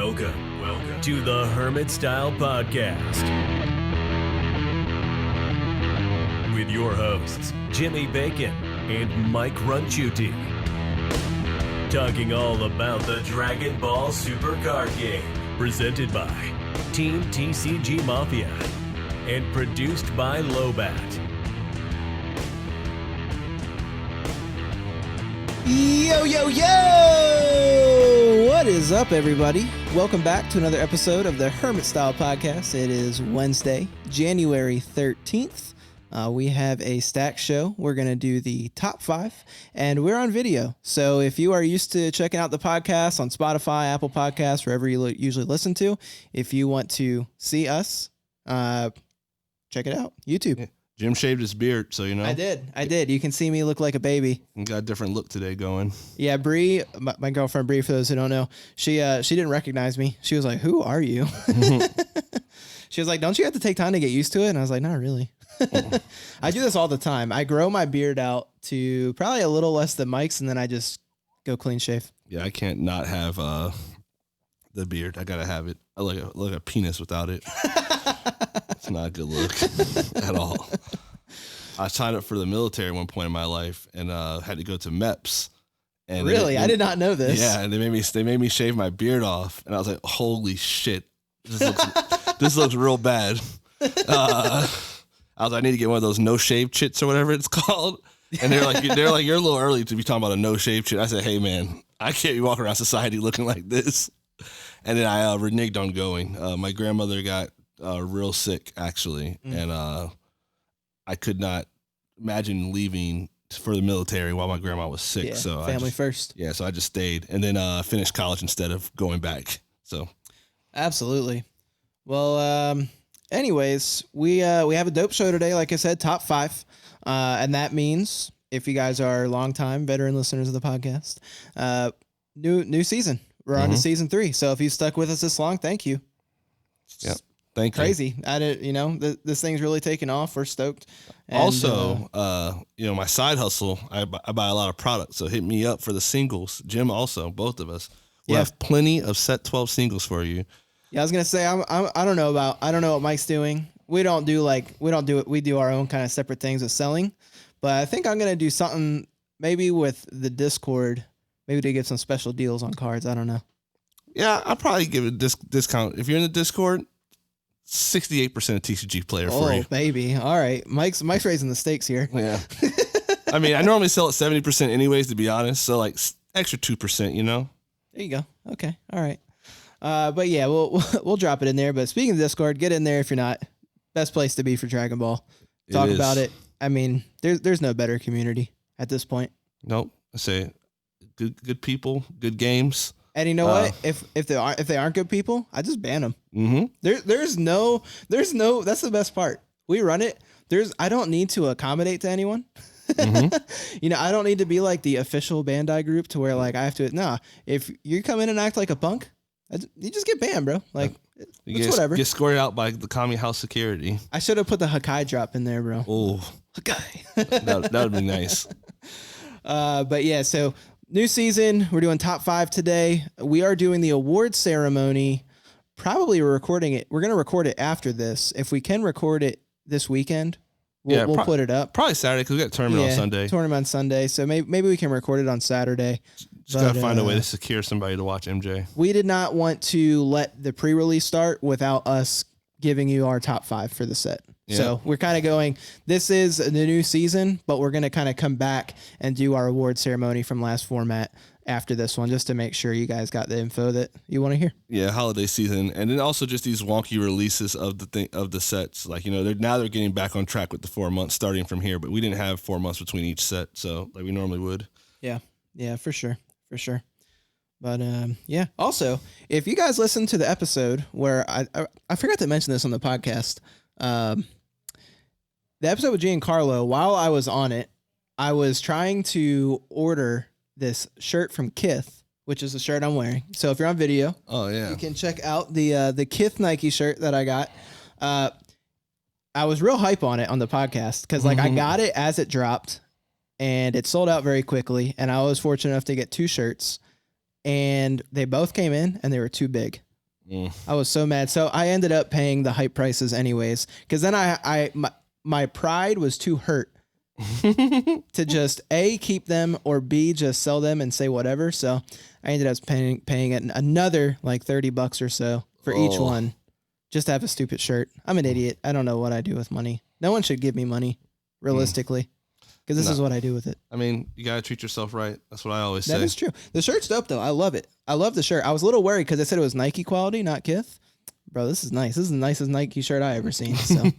Welcome to the Hermit Style Podcast. With your hosts, Jimmy Bacon and Mike Runchuti. Talking all about the Dragon Ball Super card game. Presented by Team TCG Mafia. And produced by Lowbat. Yo, yo, yo! What is up, everybody? Welcome back to another episode of the Hermit Style Podcast. It is Wednesday, January 13th. We have a stack show. We're going to do the top 5, and we're on video. So if you are used to checking out the podcast on Spotify, Apple Podcasts, wherever you usually listen to, if you want to see us, check it out. YouTube. Yeah. Jim shaved his beard, so you know. I did. You can see me look like a baby. You got a different look today going. Yeah, Bree, my girlfriend Bree, for those who don't know, she didn't recognize me. She was like, "Who are you?" She was like, "Don't you have to take time to get used to it?" And I was like, "Not really." I do this all the time. I grow my beard out to probably a little less than Mike's, and then I just go clean shave. Yeah, I can't not have the beard. I gotta have it. I look like a penis without it. It's not a good look at all. I signed up for the military at one point in my life and had to go to MEPS. And really? I did not know this. Yeah, and they made me shave my beard off, and I was like, "Holy shit, this looks real bad." I was like, "I need to get one of those no shave chits or whatever it's called." And they're like, "You're a little early to be talking about a no shave chit." I said, "Hey man, I can't be walking around society looking like this." And then I reneged on going. My grandmother got real sick actually, and I could not imagine leaving for the military while my grandma was sick. Yeah, so family first. Yeah, so I just stayed and then finished college instead of going back. So absolutely. Well, anyways, we have a dope show today. Like I said, top 5, and that means if you guys are longtime veteran listeners of the podcast, new season. We're on to season 3. So if you stuck with us this long, thank you. Yeah. Thank you. Crazy. I didn't, this thing's really taken off. We're stoked. And, also, my side hustle, I buy a lot of products. So hit me up for the singles. Jim also, both of us. We'll have plenty of set 12 singles for you. Yeah, I was going to say, I don't know what Mike's doing. We don't do it. We do our own kind of separate things with selling, but I think I'm going to do something maybe with the Discord, maybe to give some special deals on cards. I don't know. Yeah, I'll probably give a discount. If you're in the Discord, 68% of TCG player free. Oh, baby. All right. Mike's raising the stakes here. Yeah. I mean, I normally sell at 70% anyways, to be honest. So like extra 2%, you know? There you go. Okay. All right. But yeah, we'll drop it in there. But speaking of Discord, get in there if you're not. Best place to be for Dragon Ball. Talk about it. I mean, there's no better community at this point. Nope. I say good people, good games. And you know what? If they aren't good people, I just ban them. Mm-hmm. There's no. That's the best part. We run it. I don't need to accommodate to anyone. Mm-hmm. I don't need to be like the official Bandai group to where like I have to. Nah, if you come in and act like a punk, you just get banned, bro. Like it's whatever. Get scored out by the Kami House security. I should have put the Hakai drop in there, bro. Oh, Hakai. that would be nice. But yeah, so. New season, we're doing top 5 today. We are doing the award ceremony. Probably we're recording it. We're going to record it after this. If we can record it this weekend, we'll put it up. Probably Saturday because we got a tournament on Sunday. Tournament on Sunday. So maybe we can record it on Saturday. Just got to find a way to secure somebody to watch MJ. We did not want to let the pre-release start without us giving you our top 5 for the set. Yeah. So we're kind of going, this is the new season, but we're going to kind of come back and do our award ceremony from last format after this one, just to make sure you guys got the info that you want to hear. Yeah, holiday season. And then also just these wonky releases of the sets. Like, they're getting back on track with the 4 months starting from here, but we didn't have 4 months between each set. So like we normally would. Yeah, for sure. But yeah. Also, if you guys listen to the episode where I forgot to mention this on the podcast, the episode with Giancarlo, while I was on it, I was trying to order this shirt from Kith, which is the shirt I'm wearing. So if you're on video, you can check out the Kith Nike shirt that I got. I was real hype on it on the podcast because I got it as it dropped, and it sold out very quickly. And I was fortunate enough to get 2 shirts, and they both came in, and they were too big. I was so mad. So I ended up paying the hype prices anyways, because then my pride was too hurt to just A, keep them, or B, just sell them and say whatever. So I ended up paying it another like $30 or so for each one, just to have a stupid shirt. I'm an idiot. I don't know what I do with money. No one should give me money, realistically, because this is what I do with it. I mean, you got to treat yourself right. That's what I always say. That is true. The shirt's dope, though. I love it. I love the shirt. I was a little worried because they said it was Nike quality, not Kith. Bro, this is nice. This is the nicest Nike shirt I ever seen. So, all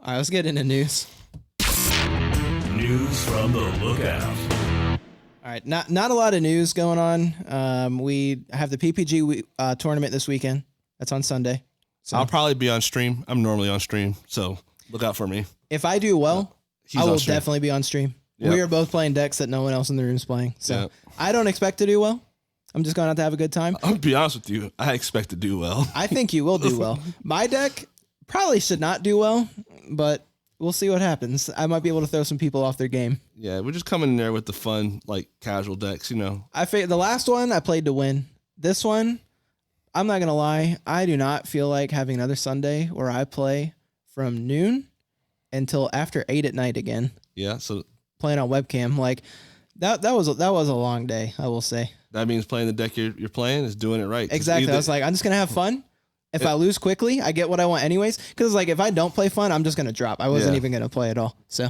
right, let's get into news. News from the Lookout. All right, not a lot of news going on. We have the PPG tournament this weekend. That's on Sunday. So I'll probably be on stream. I'm normally on stream, so look out for me. if I do well, I will stream. definitely be on stream. Yep. We are both playing decks that no one else in the room is playing. So Yep. I don't expect to do well. I'm just going out to have a good time. I'm gonna be honest with you. I expect to do well. I think you will do well. My deck probably should not do well, but we'll see what happens. I might be able to throw some people off their game. Yeah, we're just coming in there with the fun, like casual decks, you know. The last one I played to win. This one, I'm not gonna lie, I do not feel like having another Sunday where I play from noon until after 8 at night again. Yeah, so Playing on webcam, like that was a long day, I will say. that means playing the deck you're playing is doing it right. 'Cause Exactly. either- I was like, I'm just gonna have fun. If I lose quickly, I get what I want anyways. Because like if I don't play fun, I'm just gonna drop. I wasn't even gonna play at all. So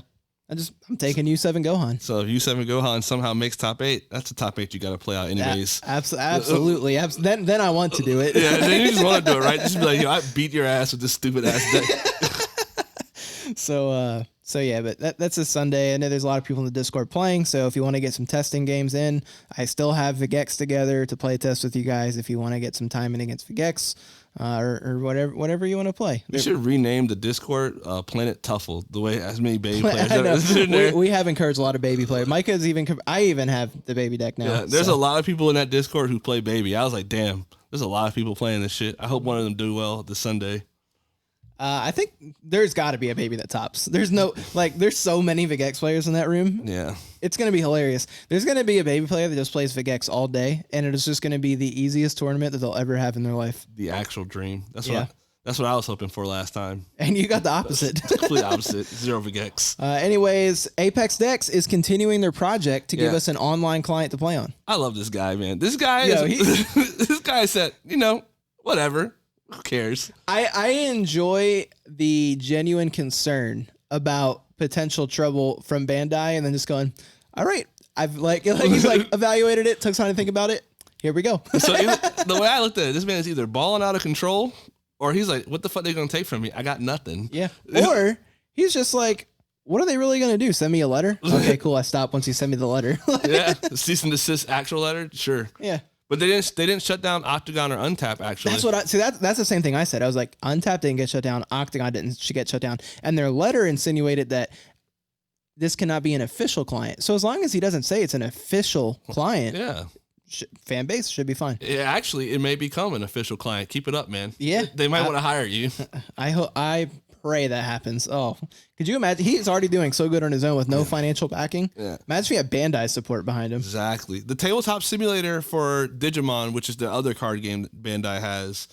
I'm taking U7 Gohan. So if U7 Gohan somehow makes top 8, that's a top 8 you got to play out anyways. Absolutely. Then I want to do it. Yeah, then you just want to do it, right? Just be like, yo, I beat your ass with this stupid ass deck. So yeah, but that's a Sunday. I know there's a lot of people in the Discord playing. So if you want to get some testing games in, I still have Vigex together to play test with you guys. If you want to get some time in against Vigex, or whatever you want to play. We should rename the Discord Planet Tuffle, the way as many baby players in there. We have encouraged a lot of baby players. Micah's I even have the baby deck now. Yeah, there's a lot of people in that Discord who play baby. I was like, damn, there's a lot of people playing this shit. I hope one of them do well this Sunday. I think there's got to be a baby that tops. There's so many Vigex players in that room. Yeah. It's going to be hilarious. There's going to be a baby player that just plays Vigex all day, and it is just going to be the easiest tournament that they'll ever have in their life. The actual dream. That's what I was hoping for last time. And you got the opposite. Complete opposite. Zero Vigex. Anyways, Apex Decks is continuing their project to give us an online client to play on. I love this guy, man. This guy this guy said, whatever. Who cares? I enjoy the genuine concern about potential trouble from Bandai, and then just going, all right, I've he's like evaluated it, took time to think about it. Here we go. So the way I looked at it, this man is either balling out of control, or he's like, what the fuck are they gonna take from me? I got nothing. Yeah. Or he's just like, what are they really gonna do? Send me a letter? Okay, cool. I stop once you send me the letter. Yeah. Cease and desist actual letter? Sure. Yeah. But they didn't shut down Octagon or Untap, actually. That's what that's the same thing I said. I was like, Untap didn't get shut down, Octagon didn't get shut down. And their letter insinuated that this cannot be an official client. So as long as he doesn't say it's an official client, yeah, fan base should be fine. Yeah, actually, it may become an official client. Keep it up, man. Yeah. They might want to hire you. I pray that happens. Oh, could you imagine? He's already doing so good on his own with no financial backing. Yeah. Imagine if he had Bandai support behind him. Exactly. The tabletop simulator for Digimon, which is the other card game that Bandai has,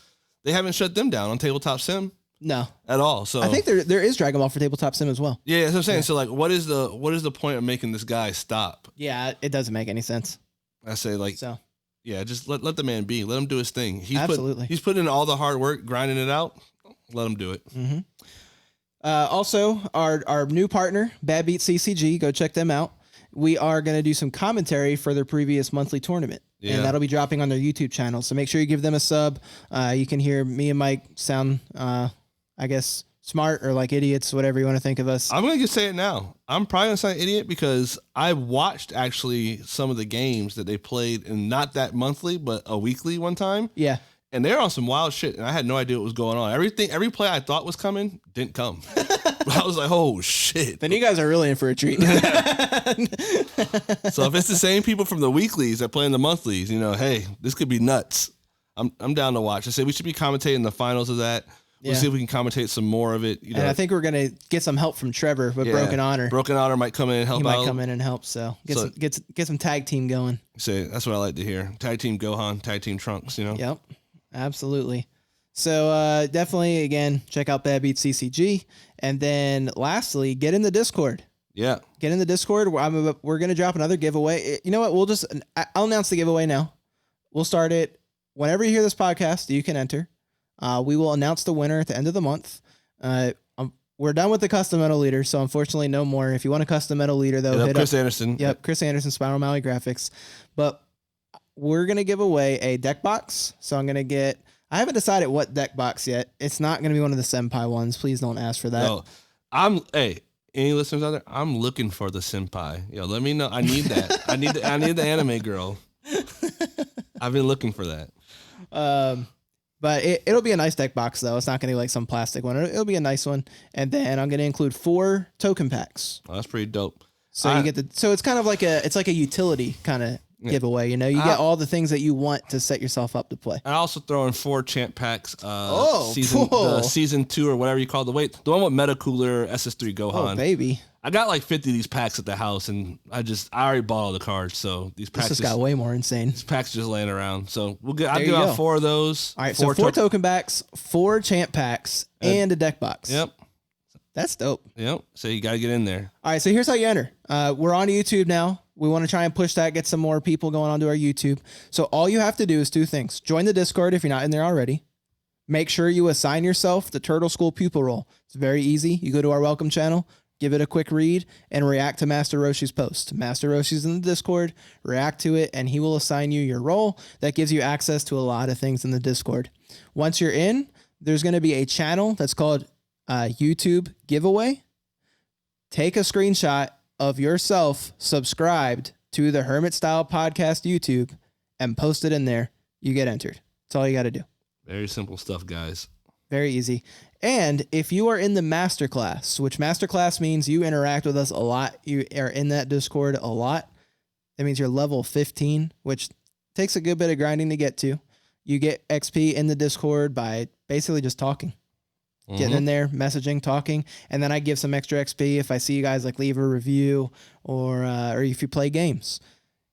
they haven't shut them down on Tabletop Sim. No. At all. So I think there is Dragon Ball for Tabletop Sim as well. Yeah, that's what I'm saying. Yeah. So like, what is the point of making this guy stop? Yeah, it doesn't make any sense. I say yeah, just let the man be. Let him do his thing. He's putting in all the hard work, grinding it out. Let him do it. Mm-hmm. Also, our new partner, Beats CCG, go check them out. We are going to do some commentary for their previous monthly tournament. Yeah. And that'll be dropping on their YouTube channel. So make sure you give them a sub. You can hear me and Mike sound, I guess, smart or like idiots, whatever you want to think of us. I'm going to just say it now. I'm probably going to sound idiot because I watched actually some of the games that they played in not that monthly, but a weekly one time. Yeah. And they're on some wild shit, and I had no idea what was going on. Every play I thought was coming didn't come. I was like, oh shit. Then you guys are really in for a treat. So if it's the same people from the weeklies that play in the monthlies, hey, this could be nuts. I'm down to watch. I said we should be commentating the finals of that. We'll see if we can commentate some more of it. And I think we're gonna get some help from Trevor with Broken Honor. Broken Honor might come in and help out. He might come in and help. So get some tag team going. Say that's what I like to hear. Tag team Gohan, tag team Trunks. Yep. Absolutely. So definitely, again, check out Bad Beats CCG. And then lastly, get in the Discord. Yeah. Get in the Discord. We're going to drop another giveaway. You know what? I'll announce the giveaway now. We'll start it whenever you hear this podcast. You can enter. We will announce the winner at the end of the month. We're done with the custom metal leader, so unfortunately no more. If you want a custom metal leader, though, hit Chris up Anderson. Yep, Chris Anderson, Spiral Mally Graphics. But we're going to give away a deck box. So I haven't decided what deck box yet. It's not going to be one of the Senpai ones. Please don't ask for that. No, any listeners out there, I'm looking for the Senpai. Yo, let me know. I need that. I need the anime girl. I've been looking for that. But it'll be a nice deck box, though. It's not going to be like some plastic one. It'll be a nice one. And then I'm going to include 4 token packs. Oh, that's pretty dope. So it's kind of like a utility kind of giveaway. You know, you get all the things that you want to set yourself up to play. I also throw in 4 champ packs. The season 2 or whatever you call the one with Meta Cooler SS3 Gohan. Oh baby! I got like 50 of these packs at the house, and I already bought all the cards. So these packs just got way more insane. These packs just laying around. So I'll give out 4 of those. All right, so 4 token packs, 4 champ packs, and a deck box. Yep. That's dope. Yep. So you got to get in there. All right, so here's how you enter. We're on YouTube now. We want to try and push that, get some more people going onto our YouTube. So all you have to do is 2 things. Join the Discord if you're not in there already. Make sure you assign yourself the Turtle School pupil role. It's very easy. You go to our welcome channel, give it a quick read, and react to Master Roshi's post. Master Roshi's in the Discord. React to it, and he will assign you your role. That gives you access to a lot of things in the Discord. Once you're in, there's going to be a channel that's called YouTube Giveaway. Take a screenshot of yourself subscribed to the Hermit Style Podcast YouTube and post it in there. You get entered. That's all you got to do. Very simple stuff, guys. Very easy. And if you are in the masterclass, which masterclass means you interact with us a lot, you are in that Discord a lot. That means you're level 15, which takes a good bit of grinding to get to. You get XP in the Discord by basically just talking. Getting in there, messaging, talking, and then I give some extra XP if I see you guys like leave a review or if you play games.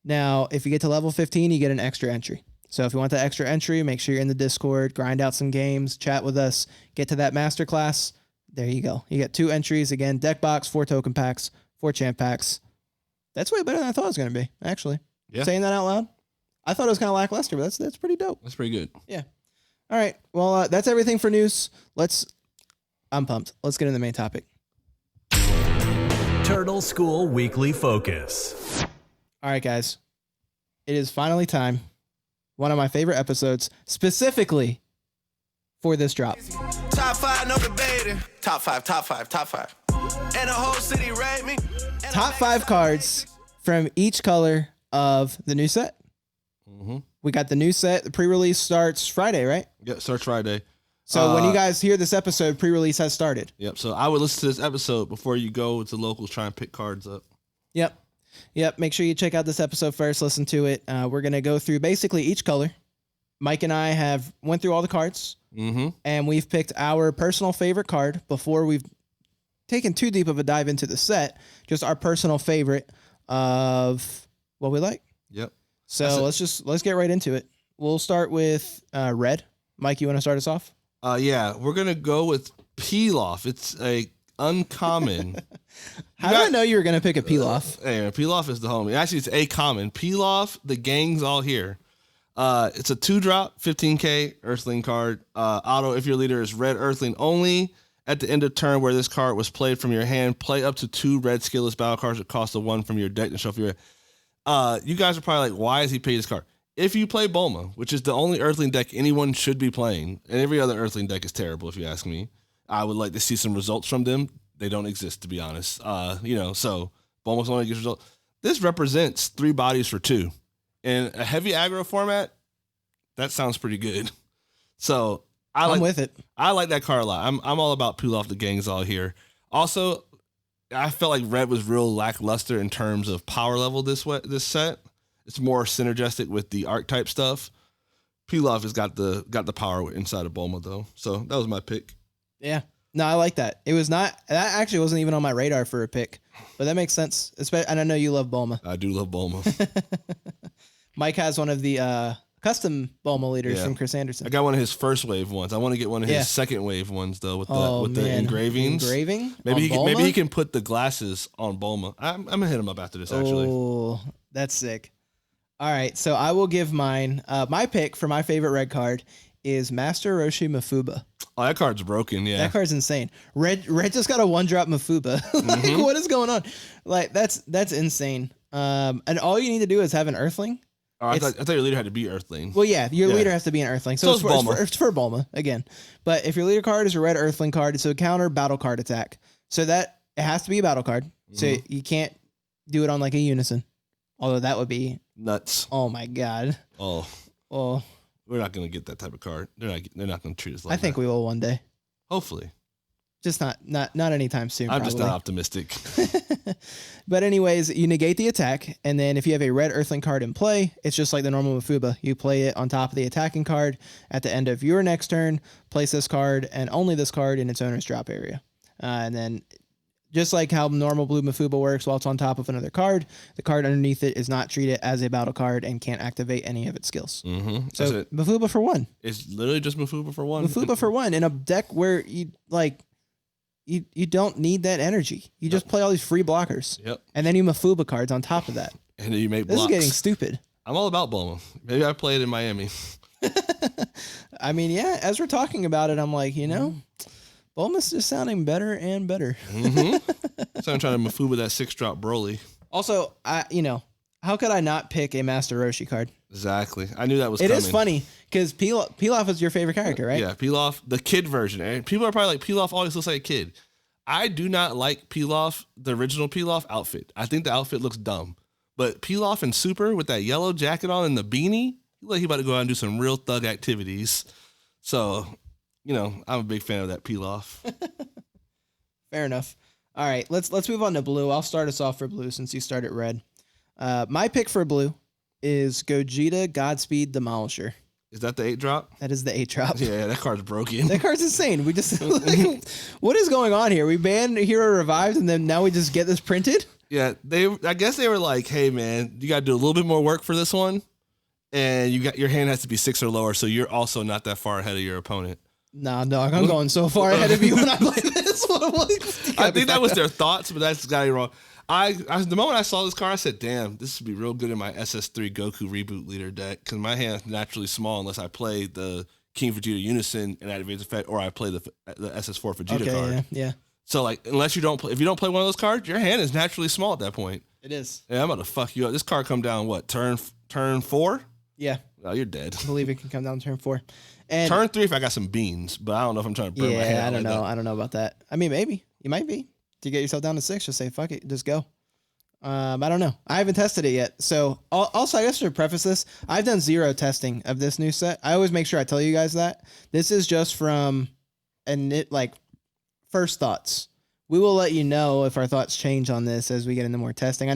Now, if you get to level 15, you get an extra entry. So if you want that extra entry, make sure you're in the Discord, grind out some games, chat with us, get to that masterclass. There you go. You get 2 entries again: deck box, 4 token packs, 4 champ packs. That's way better than I thought it was going to be. Actually, saying that out loud, I thought it was kind of lackluster, but that's pretty dope. That's pretty good. Yeah. All right. Well, that's everything for news. I'm pumped. Let's get into the main topic. Turtle School Weekly Focus. All right, guys. It is finally time. One of my favorite episodes, specifically for this drop. Top 5, no debating. Top 5. And the whole city rate me. Top 5 cards from each color of the new set. Mm-hmm. We got the new set. The pre-release starts Friday, right? Yeah, starts Friday. So when you guys hear this episode, pre-release has started. Yep. So I would listen to this episode before you go to locals try and pick cards up. Yep. Make sure you check out this episode first. Listen to it. We're going to go through basically each color. Mike and I have went through all the cards, and we've picked our personal favorite card before we've taken too deep of a dive into the set. Just our personal favorite of what we like. Yep. So let's get right into it. We'll start with red. Mike, you want to start us off? Yeah, we're gonna go with Pilaf. It's a uncommon. How did I know you were gonna pick a Pilaf? Hey, Pilaf is the homie. Actually, it's a common. Pilaf, the gang's all here. It's a 2-drop, 15k Earthling card. Auto if your leader is red Earthling only. At the end of turn where this card was played from your hand, play up to 2 red skillless battle cards that cost a 1 from your deck and shuffle your. You guys are probably like, why is he paying this card? If you play Bulma, which is the only Earthling deck anyone should be playing, and every other Earthling deck is terrible if you ask me, I would like to see some results from them. They don't exist, to be honest. So Bulma's only gets results. This represents 3 bodies for 2. In a heavy aggro format, that sounds pretty good. So I'm with it. I like that card a lot. I'm all about Pilaf, the gang's all here. Also, I felt like red was real lackluster in terms of power level this set. It's more synergistic with the archetype stuff. Pilaf has got the power inside of Bulma though. So that was my pick. Yeah. No, I like that. That actually wasn't even on my radar for a pick, but that makes sense. And I know you love Bulma. I do love Bulma. Mike has one of the custom Bulma leaders from Chris Anderson. I got one of his first wave ones. I want to get one of his second wave ones though with the engravings. Engraving? Maybe he can put the glasses on Bulma. I'm gonna hit him up after this actually. Oh, that's sick. All right, so I will give mine. My pick for my favorite red card is Master Roshi Mafuba. Oh, that card's broken. Yeah, that card's insane. Red just got a 1-drop Mafuba. Like, what is going on? Like, that's insane. And all you need to do is have an Earthling. Oh, I thought your leader had to be Earthling. Well, yeah, your leader has to be an Earthling. So it's for Bulma again. But if your leader card is a red Earthling card, it's a counter battle card attack. So that it has to be a battle card. So you can't do it on like a unison. Although that would be nuts. Oh my god. Oh. We're not gonna get that type of card. They're not gonna treat us like that. I think we will one day. Hopefully. Just not anytime soon. I'm just not optimistic. But anyways, you negate the attack, and then if you have a red Earthling card in play, it's just like the normal Mafuba. You play it on top of the attacking card. At the end of your next turn, place this card and only this card in its owner's drop area. And then just like how normal blue Mafuba works while it's on top of another card, the card underneath it is not treated as a battle card and can't activate any of its skills. Mm-hmm. So Mafuba for 1. It's literally just Mafuba for 1. Mafuba for 1 in a deck where you don't need that energy. You just play all these free blockers. Yep. And then you Mafuba cards on top of that. And then you make blocks. This is getting stupid. I'm all about Bulma. Maybe I play it in Miami. I mean, yeah, as we're talking about it, I'm like, Bulma's just sounding better and better. So I'm trying to Mafuba that 6-drop Broly. Also, how could I not pick a Master Roshi card? Exactly. I knew that was coming. It is funny because Pilaf is your favorite character, right? Yeah, Pilaf, the kid version. And people are probably like, Pilaf always looks like a kid. I do not like Pilaf, the original Pilaf outfit. I think the outfit looks dumb. But Pilaf and Super with that yellow jacket on and the beanie, he about to go out and do some real thug activities. So, I'm a big fan of that Pilaf. Fair enough. All right, let's move on to blue. I'll start us off for blue since you started red. My pick for blue is Gogeta Godspeed Demolisher. Is that the 8-drop? That is the 8-drop. Yeah, that card's broken. That card's insane. We just what is going on here? We banned Hero Revived and then now we just get this printed? Yeah, I guess they were like, hey man, you gotta do a little bit more work for this one. And your hand has to be 6 or lower, so you're also not that far ahead of your opponent. Nah, dog, I'm going so far ahead of you when I play this one. I think that was their thoughts, but that's got it wrong. The moment I saw this card, I said, damn, this would be real good in my SS3 Goku reboot leader deck because my hand is naturally small unless I play the King Vegeta Unison and activate effect, or I play the SS4 Vegeta card. Yeah. So like, if you don't play one of those cards, your hand is naturally small at that point. It is. Yeah, I'm about to fuck you up. This card come down what, turn 4? Yeah. Oh, you're dead. I believe it can come down turn 4. And turn 3 if I got some beans, but I don't know if I'm trying to burn my hand. I don't know. I don't know about that. I mean, maybe you might be. To get yourself down to 6, just say fuck it, just go. I don't know. I haven't tested it yet. So also, I guess to preface this, I've done 0 testing of this new set. I always make sure I tell you guys that this is just from first thoughts. We will let you know if our thoughts change on this as we get into more testing.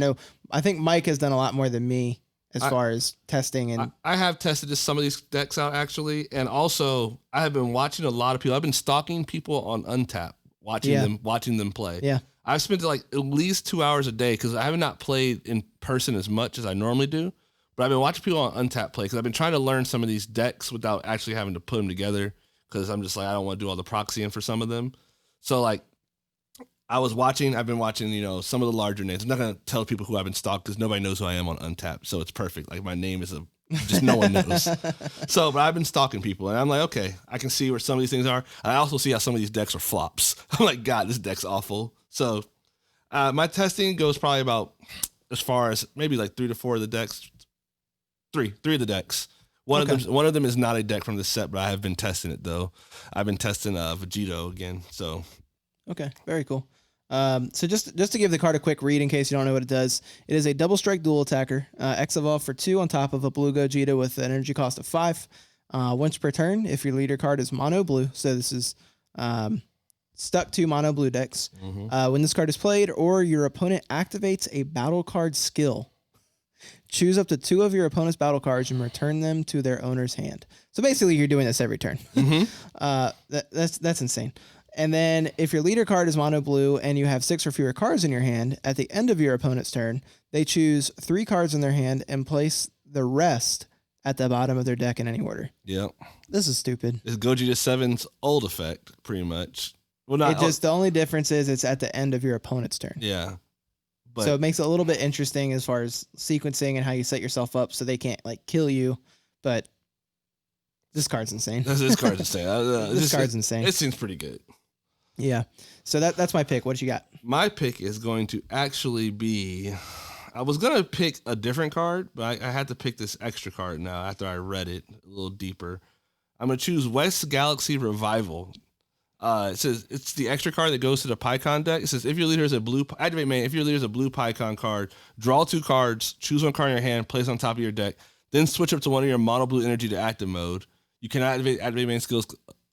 I think Mike has done a lot more than me as far as testing. And I have tested some of these decks out actually. And also I have been watching a lot of people. I've been stalking people on Untap, watching them play. Yeah. I've spent like at least 2 hours a day because I have not played in person as much as I normally do. But I've been watching people on Untap play because I've been trying to learn some of these decks without actually having to put them together because I'm just like, I don't want to do all the proxying for some of them. So like, I've been watching, some of the larger names. I'm not going to tell people who I've been stalked because nobody knows who I am on Untap. So it's perfect. Like my name is just no one knows. So, but I've been stalking people and I'm like, okay, I can see where some of these things are. I also see how some of these decks are flops. I'm like, God, this deck's awful. So my testing goes probably about as far as maybe like 3 to 4 of the decks. Three of the decks. One of them is not a deck from this set, but I have been testing it though. I've been testing Vegito again. So okay, very cool. So just to give the card a quick read in case you don't know what it does, it is a double strike dual attacker. X evolve for 2 on top of a blue Gogeta with an energy cost of 5. Once per turn, if your leader card is mono blue, so this is stuck to mono blue decks. Mm-hmm. When this card is played or your opponent activates a battle card skill, choose up to 2 of your opponent's battle cards and return them to their owner's hand. So basically, you're doing this every turn. Mm-hmm. That's insane. And then if your leader card is mono blue and you have 6 or fewer cards in your hand, at the end of your opponent's turn, they choose 3 cards in their hand and place the rest at the bottom of their deck in any order. Yep. This is stupid. It's Goji to 7's old effect, pretty much. Well, not the only difference is it's at the end of your opponent's turn. Yeah. But So it makes it a little bit interesting as far as sequencing and how you set yourself up so they can't like kill you. But this card's insane. this card's insane. This card's insane. It seems pretty good. Yeah. So that's my pick. What you got? My pick is going to actually be... I was going to pick a different card, but I had to pick this extra card now after I read it a little deeper. I'm going to choose West Galaxy Revival. It says it's the extra card that goes to the Pycon deck. It says if your leader is a blue... Activate main. If your leader is a blue Pycon card, draw 2 cards, choose 1 card in your hand, place on top of your deck, then switch up to one of your mono blue energy to active mode. You can activate main skills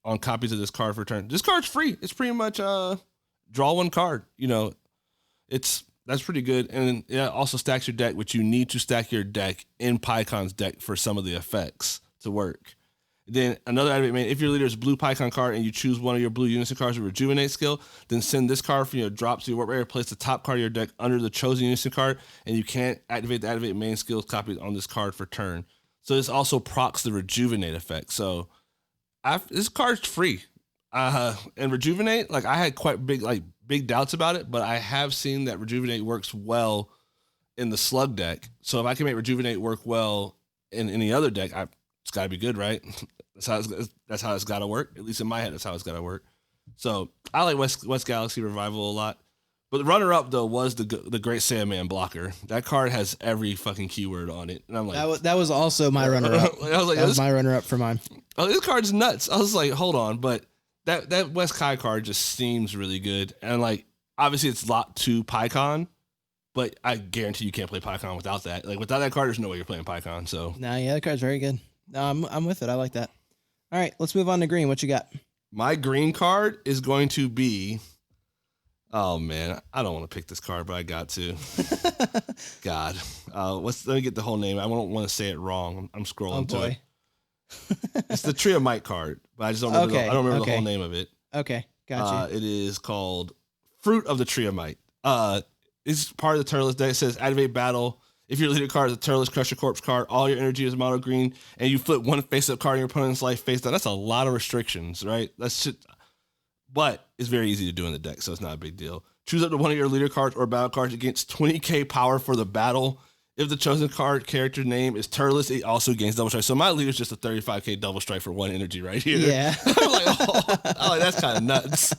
on copies of this card for turn. This card's free. It's pretty much draw 1 card. You know, that's pretty good. And it also stacks your deck, which you need to stack your deck in Pycon's deck for some of the effects to work. Then another activate main, if your leader is blue Pycon card and you choose one of your blue unison cards with Rejuvenate skill, then send this card from your drop to your warp area, place the top card of your deck under the chosen unison card, and you can't activate the activate main skills copies on this card for turn. So this also procs the Rejuvenate effect. So this card's free. And Rejuvenate, like I had quite big doubts about it, but I have seen that Rejuvenate works well in the slug deck. So if I can make Rejuvenate work well in any other deck, it's got to be good, right? That's how it's got to work. At least in my head, that's how it's got to work. So I like West Galaxy Revival a lot. But the runner-up, though, was the Great Sandman Blocker. That card has every fucking keyword on it. And I'm like... That was also my runner-up. I was like, that was my runner-up for mine. Oh, this card's nuts. I was like, hold on. But that West Kai card just seems really good. And, like, obviously it's lot 2 Pycon, but I guarantee you can't play Pycon without that. Like, without that card, there's no way you're playing Pycon. So... Nah, yeah, that card's very good. No, I'm with it. I like that. All right, let's move on to green. What you got? My green card is going to be... Oh man, I don't want to pick this card, but I got to. God, let me get the whole name. I don't want to say it wrong. I'm scrolling to it. It's the Triomite card, but I just don't remember. I don't remember the whole name of it. Okay, gotcha. It is called Fruit of the Triomite. It's part of the Turles deck. It says activate battle. If your leader card is a Turles Crusher Corpse card, all your energy is mono green, and you flip one face-up card in your opponent's life face down. That's a lot of restrictions, right? That's shit. But it's very easy to do in the deck, so it's not a big deal. Choose up to one of your leader cards or battle cards against 20k power for the battle. If the chosen card character name is Turles, it also gains double strike. So my leader's just a 35k double strike for 1 energy right here. Yeah. I'm like, that's kind of nuts.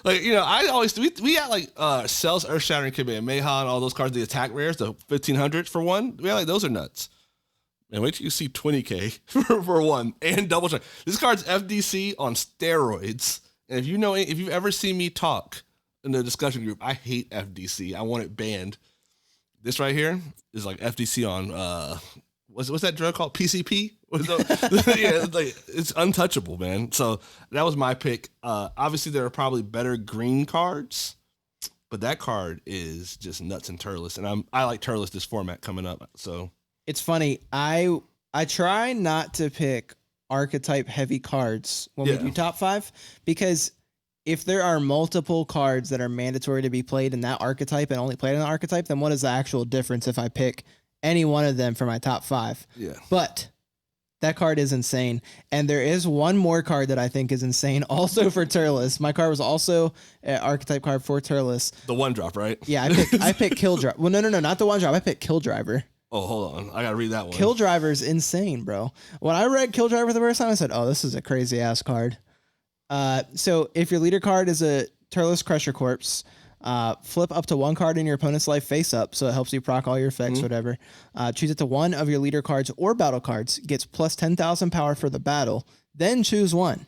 Like, you know, we got like Cells, Earth Shattering, Kibbe, and Mayha, and all those cards, the attack rares, the 1500s for 1. We got like, those are nuts. Man, wait till you see 20k for 1 and double strike. This card's FDC on steroids. And if you've ever seen me talk in the discussion group, I hate FDC. I want it banned. This right here is like FDC on what's that drug called? PCP? Yeah, it's untouchable, man. So that was my pick. Obviously, there are probably better green cards, but that card is just nuts and Turles, and I like Turles this format coming up. So it's funny. I try not to pick archetype heavy cards when we do top 5, because if there are multiple cards that are mandatory to be played in that archetype and only played in the archetype, then what is the actual difference if I pick any one of them for my top 5? Yeah. But that card is insane. And there is one more card that I think is insane also for Turles. My card was also an archetype card for Turles. The 1-drop, right? Yeah, I picked Kill Driver. Well, no, not the 1-drop. I picked Kill Driver. Oh, hold on. I got to read that one. Kill Driver's insane, bro. When I read Kill Driver the first time, I said, oh, this is a crazy ass card. So if your leader card is a Turles Crusher Corpse, flip up to 1 card in your opponent's life face up, so it helps you proc all your effects, whatever. Choose it to one of your leader cards or battle cards, gets plus 10,000 power for the battle, then choose 1.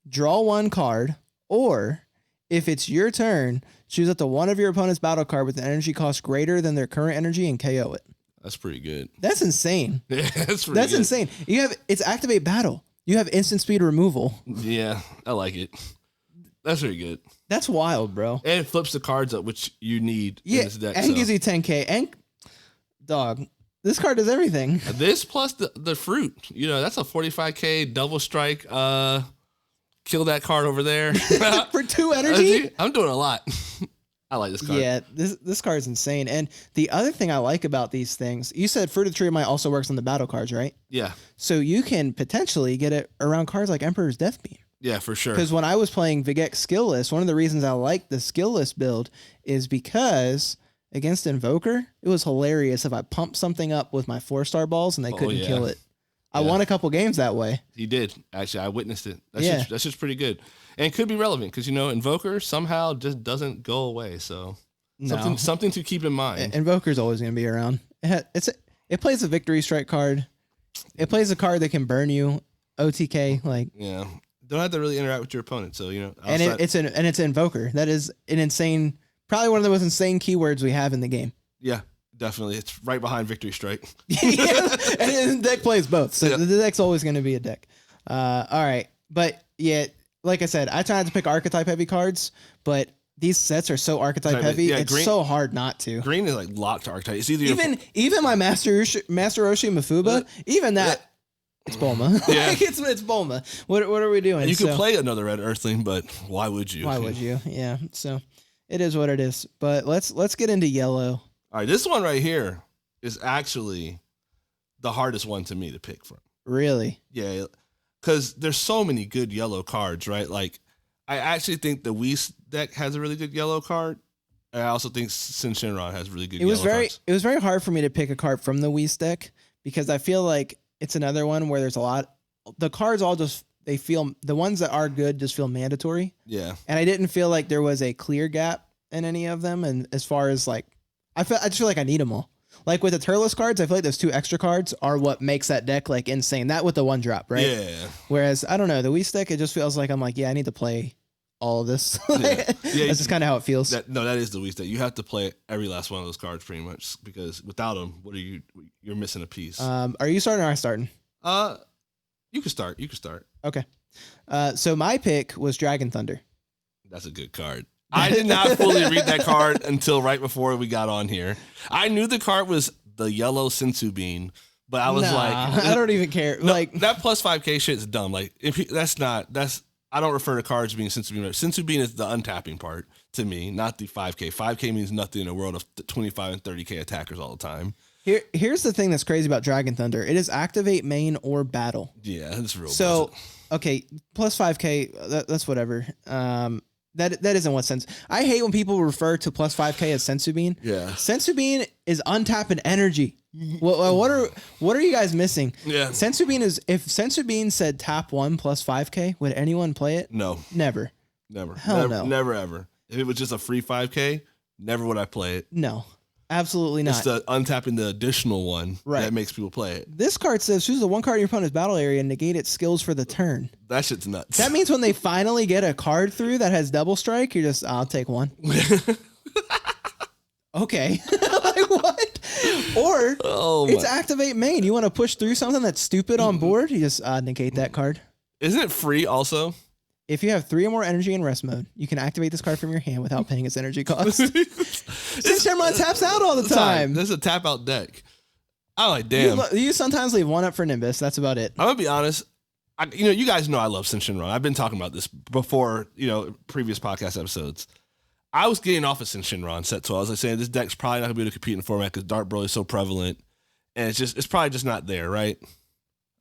Draw 1 card, or if it's your turn, choose up to one of your opponent's battle card with an energy cost greater than their current energy and KO it. That's pretty good. That's insane. Yeah, that's insane. It's activate battle. You have instant speed removal. Yeah, I like it. That's pretty good. That's wild, bro. And it flips the cards up, which you need in this deck. And gives you 10k. And dog, this card does everything. This plus the fruit. You know, that's a 45k double strike. Kill that card over there. For 2 energy? I'm doing a lot. I like this card. Yeah, this card is insane. And the other thing I like about these things, you said Fruit of the Tree of Might also works on the battle cards, right? Yeah. So you can potentially get it around cards like Emperor's Death Beam. Yeah, for sure. Because when I was playing Vegek skill list, one of the reasons I like the skill list build is because against Invoker, it was hilarious if I pumped something up with my 4-star balls and they couldn't kill it. I won a couple games that way. He did. Actually, I witnessed it. That's just pretty good. And it could be relevant because, Invoker somehow just doesn't go away. So something to keep in mind. Invoker's always going to be around. It plays a Victory Strike card. It plays a card that can burn you. OTK, yeah. Don't have to really interact with your opponent. So, and it's an Invoker. That is an insane, probably one of the most insane keywords we have in the game. Yeah. Definitely. It's right behind Victory Strike. Yeah, and the deck plays both. So the deck's always going to be a deck. All right. But yeah, like I said, I try not to pick archetype heavy cards, but these sets are so archetype heavy. Yeah, it's so hard not to. Green is locked to archetype. It's either even my Master Roshi Mafuba, even that. It's Bulma. Yeah. it's Bulma. What are we doing? You could play another red Earthling, but why would you? Why would you? Yeah. So it is what it is. But let's get into yellow. All right, this one right here is actually the hardest one to me to pick from. Really? Yeah, because there's so many good yellow cards, right? I actually think the Whis deck has a really good yellow card. I also think Sin Shinron has really good yellow cards. It was very hard for me to pick a card from the Whis deck because I feel like it's another one where there's a lot. The cards all just, the ones that are good just feel mandatory. Yeah. And I didn't feel like there was a clear gap in any of them. And as far as I just feel like I need them all. Like with the Turles cards, I feel like those 2 extra cards are what makes that deck insane. That with the 1-drop, right? Yeah. Whereas I don't know, the Whis deck, it just feels like I need to play all of this. Yeah. That's just kind of how it feels. That is the Whis deck. You have to play every last one of those cards pretty much because without them, you're missing a piece. Are you starting or am I starting? You can start. Okay. So my pick was Dragon Thunder. That's a good card. I did not fully read that card until right before we got on here. I knew the card was the yellow Sensu Bean, but I was I don't even care. No, that plus 5K shit is dumb. I don't refer to cards being Sensu Bean. Sensu Bean is the untapping part to me, not the 5K. 5K means nothing in a world of 25 and 30K attackers all the time. Here's the thing that's crazy about Dragon Thunder. It is activate, main, or battle. Yeah, that's real. So, okay, plus 5K, that's whatever. That isn't what sense. I hate when people refer to plus 5K as Sensu Bean. Yeah. Sensu Bean is untapping energy. What are you guys missing? Yeah. Sensu Bean is, if Sensu Bean said tap 1 plus 5K, would anyone play it? No. Never. Hell no. Never ever. If it was just a free 5K, never would I play it. No. Absolutely not. It's the untapping the additional one that makes people play it. This card says choose the 1 card in your opponent's battle area and negate its skills for the turn. That shit's nuts. That means when they finally get a card through that has double strike, you're just, I'll take 1. Okay. What? Or it's activate main. You want to push through something that's stupid on board, you just negate that card. Isn't it free also? If you have 3 or more energy in rest mode, you can activate this card from your hand without paying its energy cost. Since Hermit taps out all the time. This is a tap out deck. I'm like, damn. You sometimes leave 1 up for Nimbus. That's about it. I'm gonna be honest. You guys know I love Sin Shinron. I've been talking about this before, previous podcast episodes. I was getting off of Sin Shinron set 12. I was saying this deck's probably not gonna be able to compete in the format because Dark Broly is so prevalent, and it's probably just not there, right?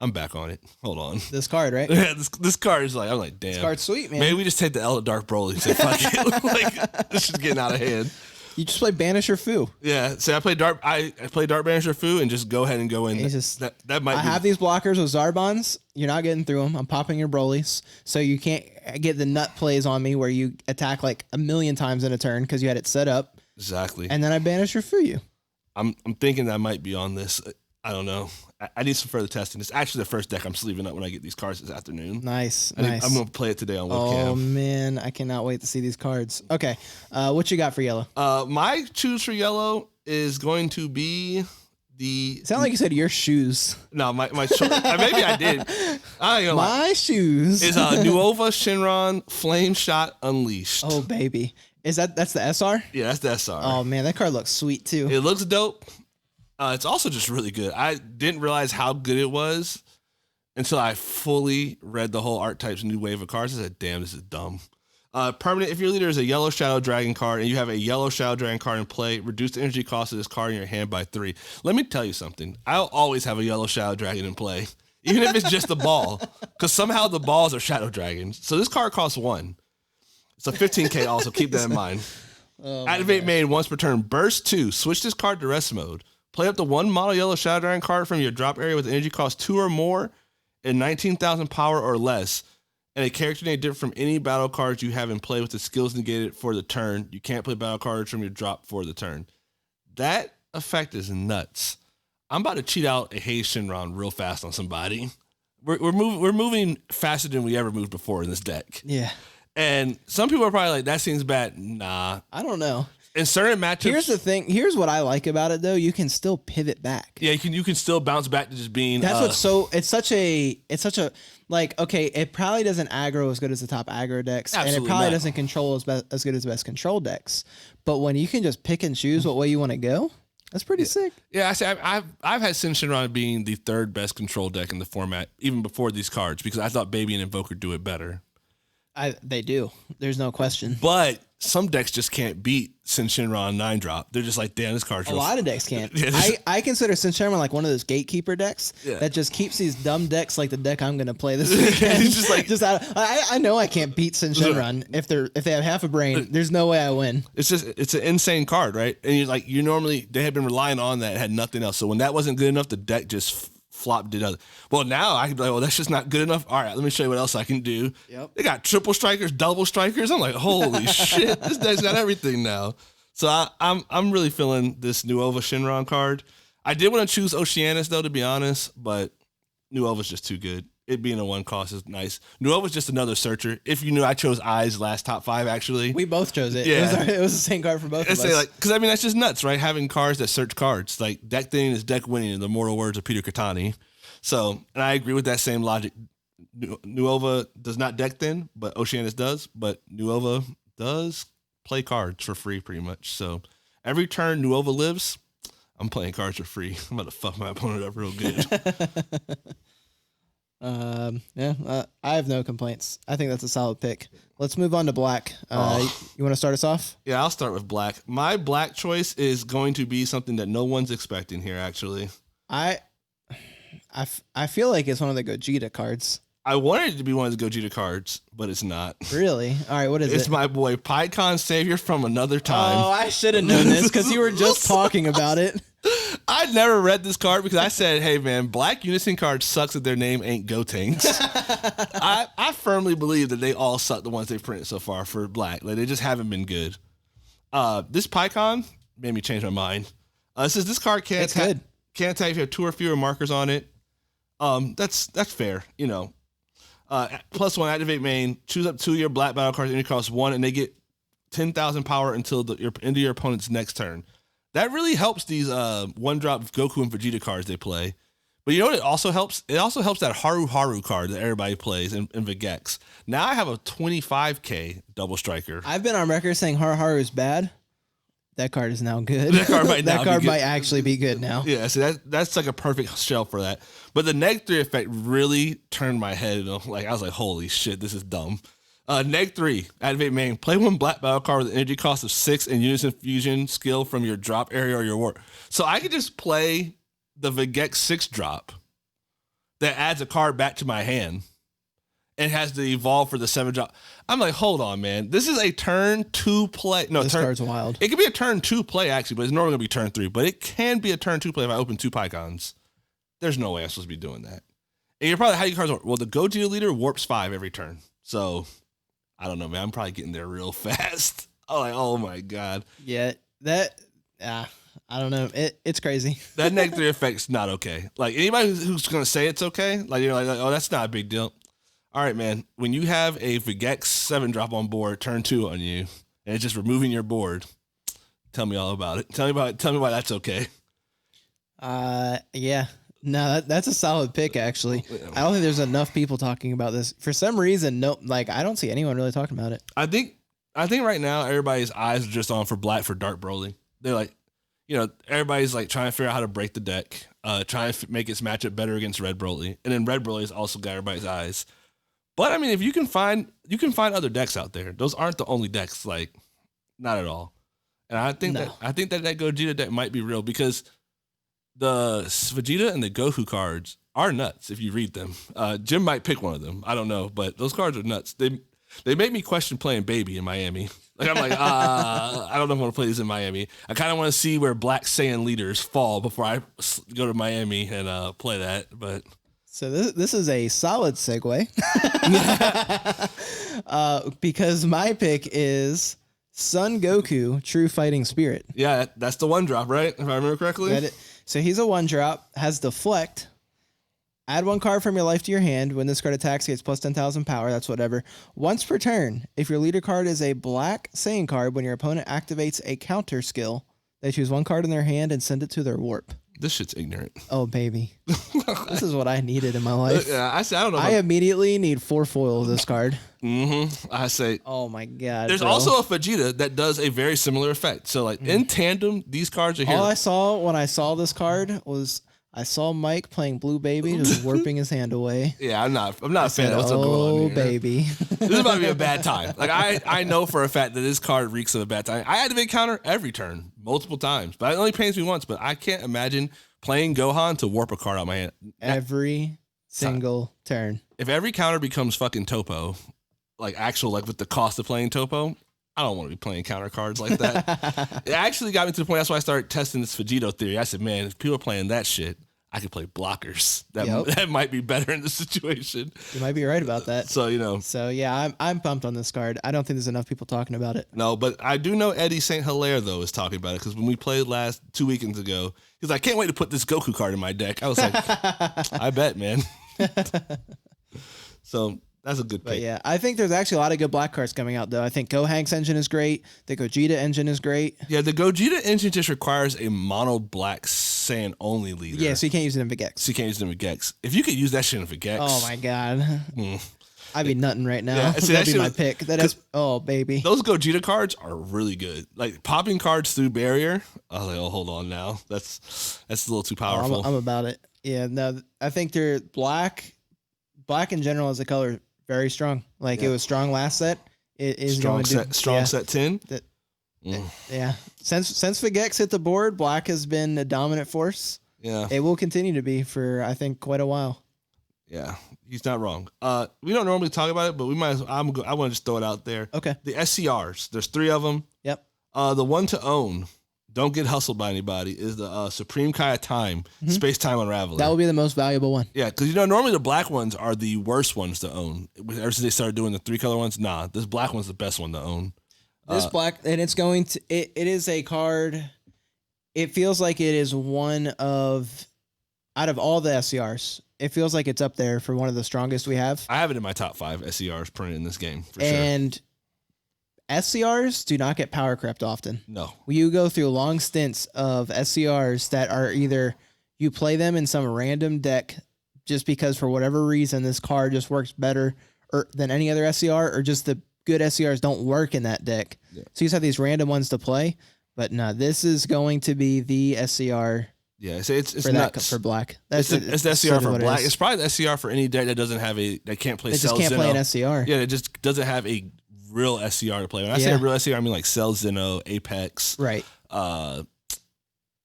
I'm back on it. Hold on. This card, right? Yeah, this card is I'm like, damn. This card's sweet, man. Maybe we just take the L of Dark Broly and say, fuck it. This is getting out of hand. You just play Banisher Fu. Yeah. So I play Dark Banisher Fu and just go ahead and go in. That might. I have these blockers with Zarbons. You're not getting through them. I'm popping your Brolys, so you can't get the nut plays on me where you attack like a million times in a turn because you had it set up. Exactly. And then I Banisher Fu you. I'm thinking that I might be on this. I don't know. I need some further testing. It's actually the first deck I'm sleeving up when I get these cards this afternoon. Nice. I'm going to play it today on webcam. Oh, man. I cannot wait to see these cards. Okay. What you got for yellow? My choose for yellow is going to be the... Sound like you said your shoes. No, my maybe I did. I ain't gonna lie. My shoes. Is Nuova Shinron Flame Shot Unleashed. Oh, baby. That's the SR? Yeah, that's the SR. Oh, man. That card looks sweet, too. It looks dope. It's also just really good. I didn't realize how good it was until I fully read the whole Archetypes new wave of cards. I said, damn, this is dumb. Permanent, if your leader is a yellow Shadow Dragon card and you have a yellow Shadow Dragon card in play, reduce the energy cost of this card in your hand by 3. Let me tell you something. I'll always have a yellow Shadow Dragon in play, even if it's just a ball, because somehow the balls are Shadow Dragons. So this card costs 1. It's a 15k also. Keep that in mind. Activate main once per turn. Burst 2. Switch this card to rest mode. Play up to 1 mono yellow Shadow Dragon card from your drop area with energy cost 2 or more and 19,000 power or less. And a character name different from any battle cards you have in play with the skills negated for the turn. You can't play battle cards from your drop for the turn. That effect is nuts. I'm about to cheat out a HeyItsLeonn real fast on somebody. We're moving faster than we ever moved before in this deck. Yeah. And some people are probably like, that seems bad. Nah. I don't know. In certain matchups. Here's the thing. Here's what I like about it, though. You can still pivot back. Yeah, you can still bounce back to just being. That's what's so. It's such a. Like, okay, it probably doesn't aggro as good as the top aggro decks, and it probably doesn't control as good as the best control decks. But when you can just pick and choose what way you want to go, that's pretty sick. Yeah, I say I've had Shinron being the 3rd best control deck in the format, even before these cards, because I thought Baby and Invoker do it better. They do. There's no question. But some decks just can't beat Shinron 9-drop. They're just like, damn, this card's a lot of decks can't. Yeah, I consider Shinron like one of those gatekeeper decks that just keeps these dumb decks like the deck I'm going to play this weekend. It's just like, I know I can't beat Shinron if they have half a brain. There's no way I win. It's an insane card, right? And you normally they had been relying on that, had nothing else. So when that wasn't good enough, the deck just flopped, did other. Well, now I can be like, well, that's just not good enough. All right, let me show you what else I can do. Yep. They got triple strikers, double strikers. I'm like, holy shit, this deck's got everything now. So I'm really feeling this Nuova Shinron card. I did want to choose Oceanus though, to be honest, but Nuova's just too good. It being a 1 cost is nice. Nuova's just another searcher. If you knew, I chose Eyes last top 5 actually. We both chose it. Yeah. It was the same card for both of us. Because I mean, that's just nuts, right? Having cards that search cards. Like, deck thinning is deck winning in the mortal words of Peter Catani. So, and I agree with that same logic. Nuova does not deck thin, but Oceanus does. But Nuova does play cards for free pretty much. So every turn Nuova lives, I'm playing cards for free. I'm about to fuck my opponent up real good. I have no complaints. I think that's a solid pick. Let's move on to black. You want to start us off? Yeah, I'll start with black. My black choice is going to be something that no one's expecting here, actually. I feel like it's one of the Gogeta cards. I wanted it to be one of the Gogeta cards, but it's not. Really? All right, what is it? It's my boy PyCon Savior from Another Time. Oh, I should have known this because you were just talking about it. I never read this card because I said, hey, man, black Unison cards sucks if their name ain't Gotenks. I firmly believe that they all suck, the ones they've printed so far for black. Like, they just haven't been good. This PyCon made me change my mind. It says this card can't attack if you have 2 or fewer markers on it. That's fair, you know. +1, activate main, choose up 2 of your black battle cards, and it costs 1, and they get 10,000 power until into your opponent's next turn. That really helps these 1-drop Goku and Vegeta cards they play. But you know what it also helps? It also helps that Haru card that everybody plays in Vegex. Now I have a 25k double striker. I've been on record saying Haru is bad. That card is now good. That card might actually be good now. Yeah, so that's like a perfect shell for that. But the -3 effect really turned my head. Like, I was like, holy shit, this is dumb. -3, activate main. Play 1 black battle card with an energy cost of 6 and Unison Fusion skill from your drop area or your war. So I could just play the Vegex 6-drop that adds a card back to my hand and has to evolve for the 7-drop. I'm like, hold on, man. This is a turn 2 play. No, this card's wild. It could be a turn 2 play, actually, but it's normally going to be turn 3. But it can be a turn 2 play if I open 2 PyCons. There's no way I'm supposed to be doing that. And you're probably, how your cards work? Well, the Gogeta leader warps 5 every turn. So, I don't know, man. I'm probably getting there real fast. I'm like, oh, my God. Yeah, I don't know. It's crazy. That -3 effect's not okay. Like, anybody who's going to say it's okay, like, you're like, oh, that's not a big deal. All right, man. When you have a Vegex 7-drop on board, turn 2 on you, and it's just removing your board, tell me all about it. Tell me why that's okay. Yeah. No, that's a solid pick, actually. I don't think there's enough people talking about this. For some reason, no, like, I don't see anyone really talking about it. I think right now, everybody's eyes are just on for black for Dark Broly. They're like, you know, everybody's like trying to figure out how to break the deck, trying to make its matchup better against Red Broly. And then Red Broly's also got everybody's eyes. But I mean, if you can find other decks out there. Those aren't the only decks, like not at all. And I think that Gogeta deck might be real because the Vegeta and the Goku cards are nuts if you read them. Jim might pick one of them. I don't know, but those cards are nuts. They make me question playing Baby in Miami. Like I'm like, I don't know if I want to play these in Miami. I kind of want to see where Black Saiyan leaders fall before I go to Miami and play that. But so this is a solid segue because my pick is Son Goku, True Fighting Spirit. Yeah, that's the one drop, right? If I remember correctly. So he's a one drop, has Deflect. Add one card from your life to your hand. When this card attacks, he gets plus 10,000 power. That's whatever. Once per turn, if your leader card is a Black Saiyan card, when your opponent activates a counter skill, they choose one card in their hand and send it to their warp. This shit's ignorant. Oh, baby. This is what I needed in my life. Yeah, I don't know. I immediately need 4 foil of this card. I say. Oh, my God. There's also a Vegeta that does a very similar effect. So, like, in tandem, these cards are here. All I saw when I saw this card was I saw Mike playing Blue Baby, just warping his hand away. Yeah, I'm not a fan of what's going on here. Oh, baby. This is about to be a bad time. Like, I know for a fact that this card reeks of a bad time. I activate counter every turn, multiple times. But it only pains me once. But I can't imagine playing Gohan to warp a card out my hand. Every single turn. If every counter becomes fucking Topo, like with the cost of playing Topo, I don't want to be playing counter cards like that. It actually got me to the point. That's why I started testing this Vegito theory. I said, man, if people are playing that shit, I could play blockers. That might be better in this situation. You might be right about that. So, So, yeah, I'm pumped on this card. I don't think there's enough people talking about it. No, but I do know Eddie St. Hilaire, though, is talking about it because when we played 2 weekends ago, he's like, I can't wait to put this Goku card in my deck. I was like, I bet, man. So that's a good pick. But yeah, I think there's actually a lot of good black cards coming out, though. I think Gohank's engine is great. The Gogeta engine is great. Yeah, the Gogeta engine just requires a mono black Saiyan only leader. Yeah, so you can't use it in Vegex. So you can't use it in Vegex. If you could use that shit in Vegex. Oh, my God. I'd be nutting right now. Yeah, That'd be my pick. That is, oh, baby. Those Gogeta cards are really good. Like, popping cards through barrier, I was like, oh, hold on now. That's a little too powerful. I'm about it. Yeah, no, I think they're black. Black in general as a color, very strong. Like, it was strong last set. It is strong set 10. Yeah. Since Vegex hit the board, black has been a dominant force. Yeah. It will continue to be for, I think, quite a while. Yeah, he's not wrong. We don't normally talk about it, but we might. I want to just throw it out there. Okay. The SCRs. There's 3 of them. Yep. The one to own, don't get hustled by anybody, is the Supreme Kai of Time, Space Time Unraveler. That will be the most valuable one. Yeah, because normally the black ones are the worst ones to own. Ever since they started doing the 3 color ones, this black one's the best one to own. This black, and it's going to. It is a card. It feels like it is one of, out of all the SCRs. It feels like it's up there for one of the strongest we have. I have it in my top 5 SCRs printed in this game, for and SCRs do not get power crept often. No. You go through long stints of SCRs that are either you play them in some random deck just because for whatever reason this card just works better than any other SCR, or just the good SCRs don't work in that deck. Yeah. So you just have these random ones to play. But no, this is going to be the SCR. Yeah, it's for nuts. For black. It's the SCR for black. It's probably the SCR for any deck that doesn't have that can't play Cell Zeno. It just can't play an SCR. Yeah, it just doesn't have a real SCR to play. When I say a real SCR, I mean like Cell Zeno, Apex. Right.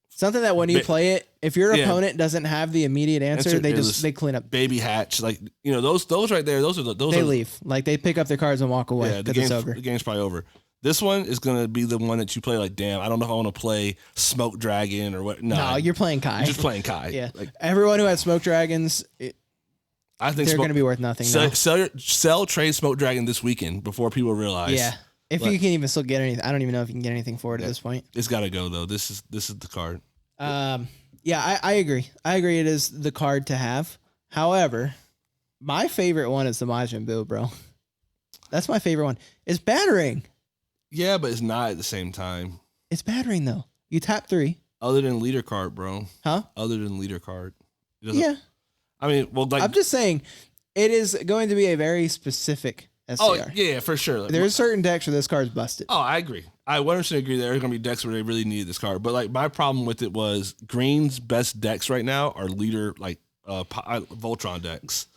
Something that when you play it, if your opponent doesn't have the immediate answer, they clean up. Baby hatch, like those right there. Those they leave. Like they pick up their cards and walk away. Yeah, the game's probably over. This one is going to be the one that you play like, damn, I don't know if I want to play Smoke Dragon or what. No, you're playing Kai. You're just playing Kai. Yeah. Like, everyone who had Smoke Dragons, I think they're going to be worth nothing now. Sell trade Smoke Dragon this weekend before people realize. Yeah. If you can even still get anything. I don't even know if you can get anything for it at this point. It's got to go, though. This is the card. Yeah, I agree. I agree it is the card to have. However, my favorite one is the Majin Buu, bro. That's my favorite one. It's battering. Yeah, but it's not at the same time. It's battering, though. You tap 3. Other than leader card, bro. Huh? Other than leader card. Yeah. I mean, well, like... I'm just saying, it is going to be a very specific SCR. Oh, yeah, for sure. Like, there's certain decks where this card's busted. Oh, I agree. I 100% agree there's going to be decks where they really needed this card. But, like, my problem with it was Green's best decks right now are leader, like, Voltron decks.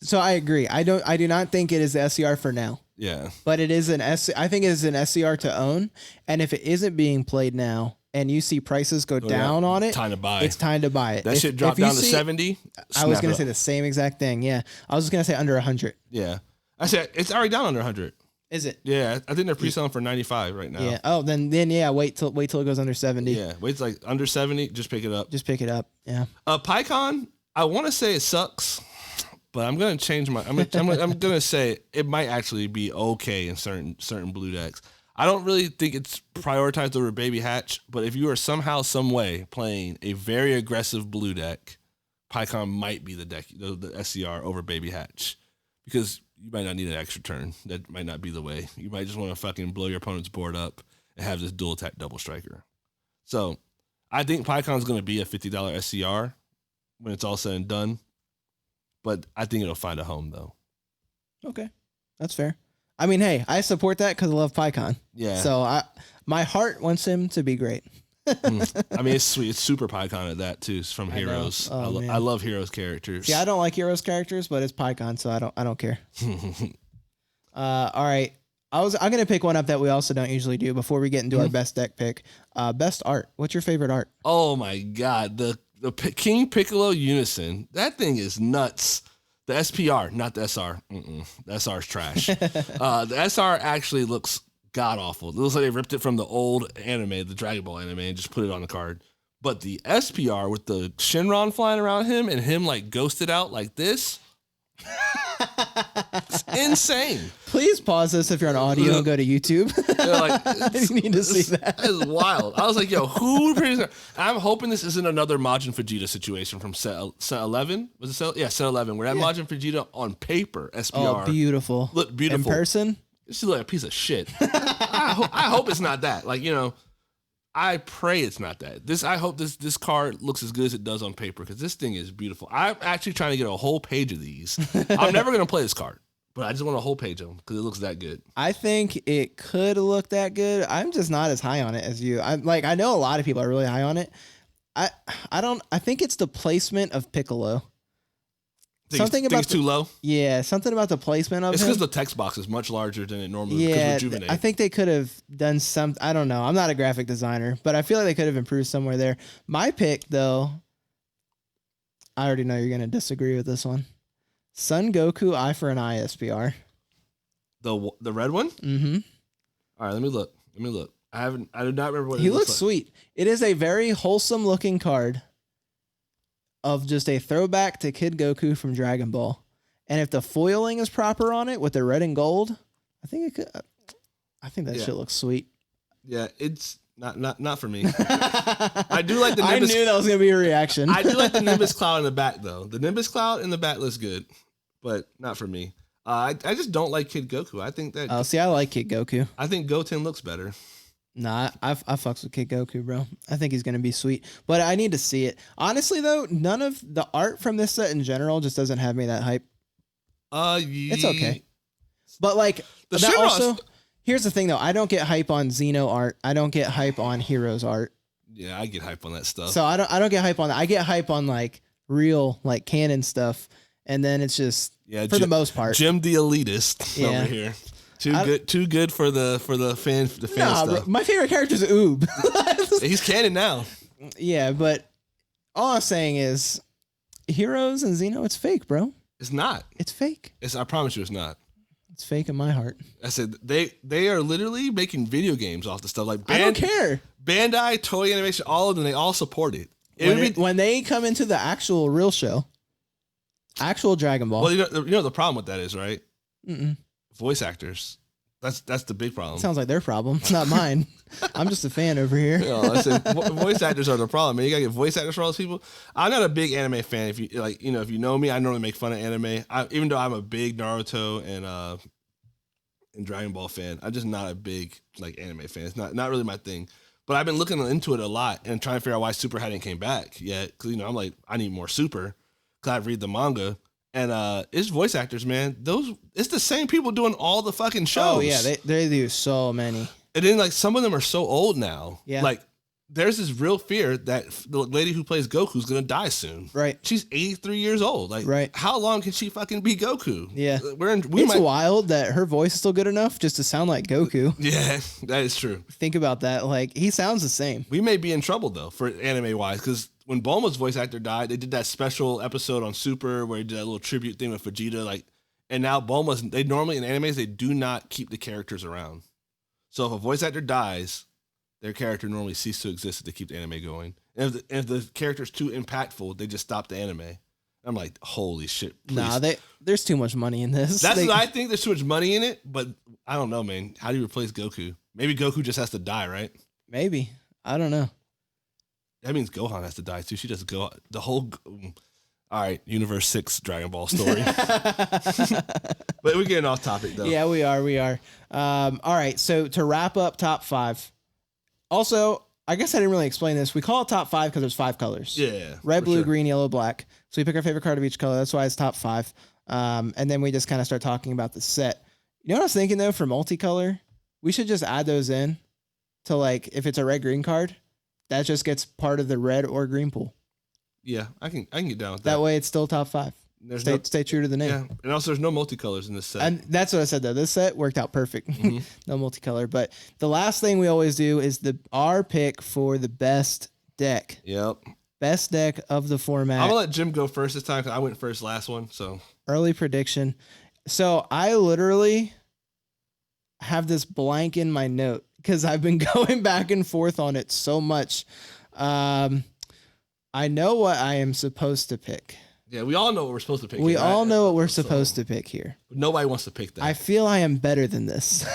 So I agree. I do not think it is the SCR for now. Yeah. But it is I think it is an SCR to own. And if it isn't being played now and you see prices go down on it, time to buy. It's time to buy it. That shit dropped down to 70. I was going to say the same exact thing. Yeah. I was going to say under 100. Yeah. I said it's already down under 100. Is it? Yeah. I think they're pre-selling for 95 right now. Yeah. Oh, then yeah, wait till it goes under 70. Yeah. Wait till like under 70, just pick it up. Just pick it up. Yeah. PyCon, I want to say it sucks. But I'm gonna change my. I'm gonna say it might actually be okay in certain blue decks. I don't really think it's prioritized over Baby Hatch. But if you are somehow, some way playing a very aggressive blue deck, PyCon might be the deck, the SCR over Baby Hatch, because you might not need an extra turn. That might not be the way. You might just want to fucking blow your opponent's board up and have this dual attack double striker. So I think PyCon is gonna be a $50 SCR when it's all said and done. But I think it'll find a home, though. Okay. That's fair. I mean, hey, I support that because I love PyCon. Yeah. So my heart wants him to be great. I mean, it's sweet. It's super PyCon at that, too. It's from Heroes. Oh, I love Heroes characters. Yeah, I don't like Heroes characters, but it's PyCon, so I don't care. All right. I'm going to pick one up that we also don't usually do before we get into our best deck pick. Best art. What's your favorite art? Oh, my God. The King Piccolo Unison. That thing is nuts. The SPR, not the SR. The SR is trash. The SR actually looks god-awful. It looks like they ripped it from the old anime, the Dragon Ball anime, and just put it on the card. But the SPR with the Shinron flying around him and him like ghosted out like this, it's insane. Please pause this if you're on audio and go to YouTube. You need to see that. That is wild. I was like, yo, who? I'm hoping this isn't another Majin Vegeta situation from set 11. Was it set? Yeah, set 11. Where that Majin Vegeta on paper, SPR. Oh, beautiful. Look beautiful. In person? She look like a piece of shit. I hope it's not that. Like, you know, I pray it's not that. I hope this card looks as good as it does on paper because this thing is beautiful. I'm actually trying to get a whole page of these. I'm never going to play this card, but I just want a whole page of them because it looks that good. I think it could look that good. I'm just not as high on it as you. I know a lot of people are really high on it. I think it's the placement of Piccolo. Something about it's too low. Yeah, something about the placement of it's him. because the text box is much larger than it normally is. Yeah, Rejuvenate. I think they could have done some. I don't know. I'm not a graphic designer, but I feel like they could have improved somewhere there. My pick, though, I already know you're going to disagree with this one. Son Goku Eye for an Eye SPR. The red one? Mm-hmm. All right, let me look. I do not remember what he looks like. Sweet. It is a very wholesome looking card of just a throwback to Kid Goku from Dragon Ball. And if the foiling is proper on it with the red and gold, I think that shit looks sweet. Yeah, it's not for me. I do like the Nimbus. I knew that was going to be a reaction. I do like the Nimbus Cloud in the back, though. The Nimbus Cloud in the back looks good, but not for me. I just don't like Kid Goku. I think that... Oh, see, I like Kid Goku. I think Goten looks better. Nah, I fucks with Kid Goku, bro. I think he's going to be sweet. But I need to see it. Honestly, though, none of the art from this set in general just doesn't have me that hype. It's okay. But, like, that also... Here's the thing, though. I don't get hype on Xeno art. I don't get hype on Heroes art. Yeah, I get hype on that stuff. So I don't get hype on that. I get hype on, like, real, like, canon stuff. And then it's just, for the most part. Jim the elitist over here. Too good for the fan stuff. Bro, my favorite character is Oob. He's canon now. Yeah, but all I'm saying is Heroes and Xeno, it's fake, bro. It's not. It's fake. I promise you it's not. It's fake in my heart. I said they are literally making video games off the stuff. Like I don't care. Bandai, Toei Animation, all of them, they all support it. When they come into the actual real show, actual Dragon Ball. Well, you know the problem with that is, right? Voice actors. That's the big problem. Sounds like their problem. It's not mine. I'm just a fan over here. I said voice actors are the problem, man. You gotta get voice actors for all those people. I'm not a big anime fan. If you know me, I normally make fun of anime. Even though I'm a big Naruto and Dragon Ball fan, I'm just not a big like anime fan. It's not really my thing. But I've been looking into it a lot and trying to figure out why Super hadn't came back yet. Because I'm like, I need more Super. Because I read the manga. And it's voice actors, man. It's the same people doing all the fucking shows. Oh yeah, they do so many. And then like some of them are so old now. Yeah. Like there's this real fear that the lady who plays Goku is going to die soon. Right. She's 83 years old. Like, right. How long can she fucking be Goku? Yeah. It's wild that her voice is still good enough just to sound like Goku. Yeah, that is true. Think about that. Like, he sounds the same. We may be in trouble, though, for anime-wise, because when Bulma's voice actor died, they did that special episode on Super where he did that little tribute thing with Vegeta, like, and now Bulma's, they normally in animes, they do not keep the characters around. So if a voice actor dies, their character normally ceases to exist to keep the anime going. And if the character's too impactful, they just stop the anime. I'm like, holy shit. Please. Nah, there's too much money in this. That's what I think. There's too much money in it, but I don't know, man. How do you replace Goku? Maybe Goku just has to die, right? Maybe. I don't know. That means Gohan has to die, too. She doesn't go the whole... All right, Universe 6 Dragon Ball story. But we're getting off topic, though. Yeah, we are. All right, so to wrap up top 5. Also, I guess I didn't really explain this. We call it top 5 because there's 5 colors. Yeah. Red, blue, green, yellow, black. So we pick our favorite card of each color. That's why it's top 5. And then we just kind of start talking about the set. You know what I was thinking, though, for multicolor? We should just add those in to, like, if it's a red-green card, that just gets part of the red or green pool. Yeah, I can get down with that. That way it's still top 5. Stay true to the name. Yeah, and also there's no multicolors in this set. And that's what I said, though. This set worked out perfect. Mm-hmm. No multicolor. But the last thing we always do is our pick for the best deck. Yep. Best deck of the format. I'm going to let Jim go first this time because I went first last one. So early prediction. So I literally have this blank in my note because I've been going back and forth on it so much. I know what I am supposed to pick. Yeah, we all know what we're supposed to pick. We all know what we're supposed to pick here. Nobody wants to pick that. I feel I am better than this.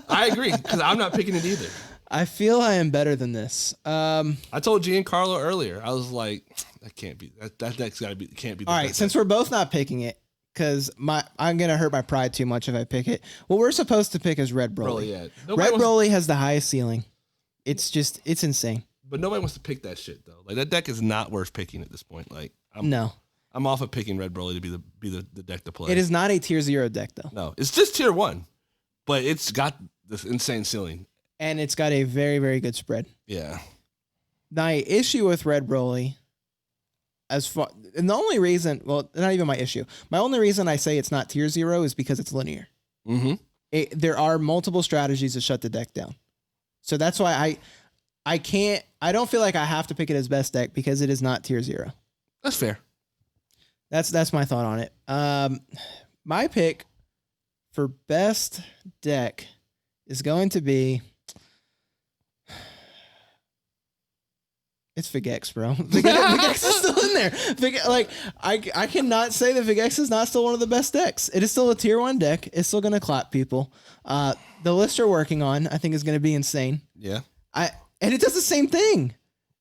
I agree, because I'm not picking it either. I feel I am better than this. I told Giancarlo earlier, I was like, that can't be, that deck's got to be, can't be. All right, since we're both not picking it, because I'm going to hurt my pride too much if I pick it. What we're supposed to pick is Red Broly. Red Broly has the highest ceiling. It's insane. But nobody wants to pick that shit, though. Like, that deck is not worth picking at this point. Like, I'm off of picking Red Broly to be the deck to play. It is not a tier 0 deck, though. No, it's just tier 1, but it's got this insane ceiling. And it's got a very, very good spread. Yeah. My issue with Red Broly, and the only reason, well, not even my issue. My only reason I say it's not tier 0 is because it's linear. Mm-hmm. There are multiple strategies to shut the deck down. So that's why I don't feel like I have to pick it as best deck because it is not tier 0. That's fair. That's my thought on it. My pick for best deck is going to be, it's Vigex, bro. Vigex is still in there. I cannot say that Vigex is not still one of the best decks. It is still a tier 1 deck. It's still going to clap people. The list you're working on, I think, is going to be insane. Yeah. And it does the same thing.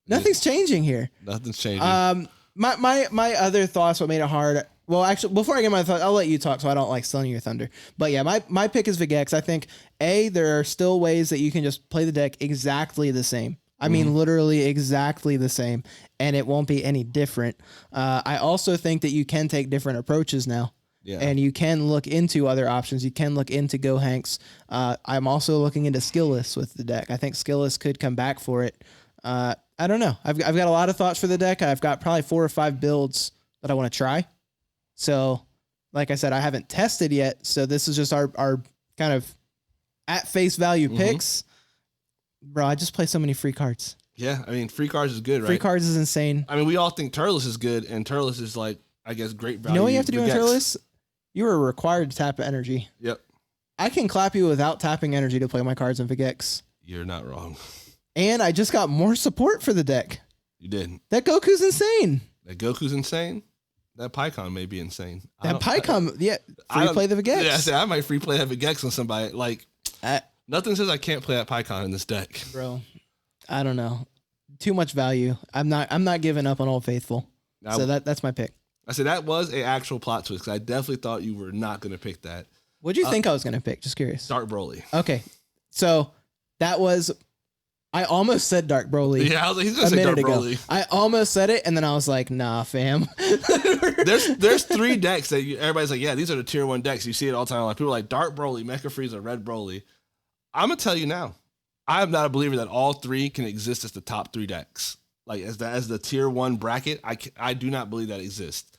Nothing's changing here. Nothing's changing. My other thoughts, what made it hard. Well, actually, before I get my thoughts, I'll let you talk so I don't like stealing your thunder. But yeah, my pick is Vigex. I think there are still ways that you can just play the deck exactly the same. I mean, literally exactly the same, and it won't be any different. I also think that you can take different approaches now. Yeah. And you can look into other options. You can look into Gohanks. I'm also looking into Skillless with the deck. I think Skillless could come back for it. I don't know. I've got a lot of thoughts for the deck. I've got probably 4 or 5 builds that I want to try. So, like I said, I haven't tested yet. So this is just our kind of at face value picks. Bro, I just play so many free cards. Yeah, I mean, free cards is good, right? Free cards is insane. I mean, we all think Turles is good, and Turles is like, I guess, great value. You know what you have to do in Turles? You are required to tap energy. Yep. I can clap you without tapping energy to play my cards in Vigex. You're not wrong. And I just got more support for the deck. You did. That Goku's insane. That Goku's insane? That Pycon may be insane. That Pycon, free play the Vigex. Yeah, I might free play that Vigex on somebody. Like, nothing says I can't play that Pycon in this deck. Bro, I don't know. Too much value. I'm not giving up on Old Faithful. So that's my pick. I said that was an actual plot twist because I definitely thought you were not going to pick that. What do you think I was going to pick? Just curious. Dark Broly. Okay. So that was, I almost said Dark Broly. Yeah, I was like, he's going to say Dark Broly. I almost said it, and then I was like, nah, fam. There's 3 decks that everybody's like, yeah, these are the tier 1 decks. You see it all the time. Like, people are like Dark Broly, Mecha Frieza, Red Broly. I'm going to tell you now. I'm not a believer that all three can exist as the top 3 decks. Like as the tier 1 bracket, I do not believe that exists.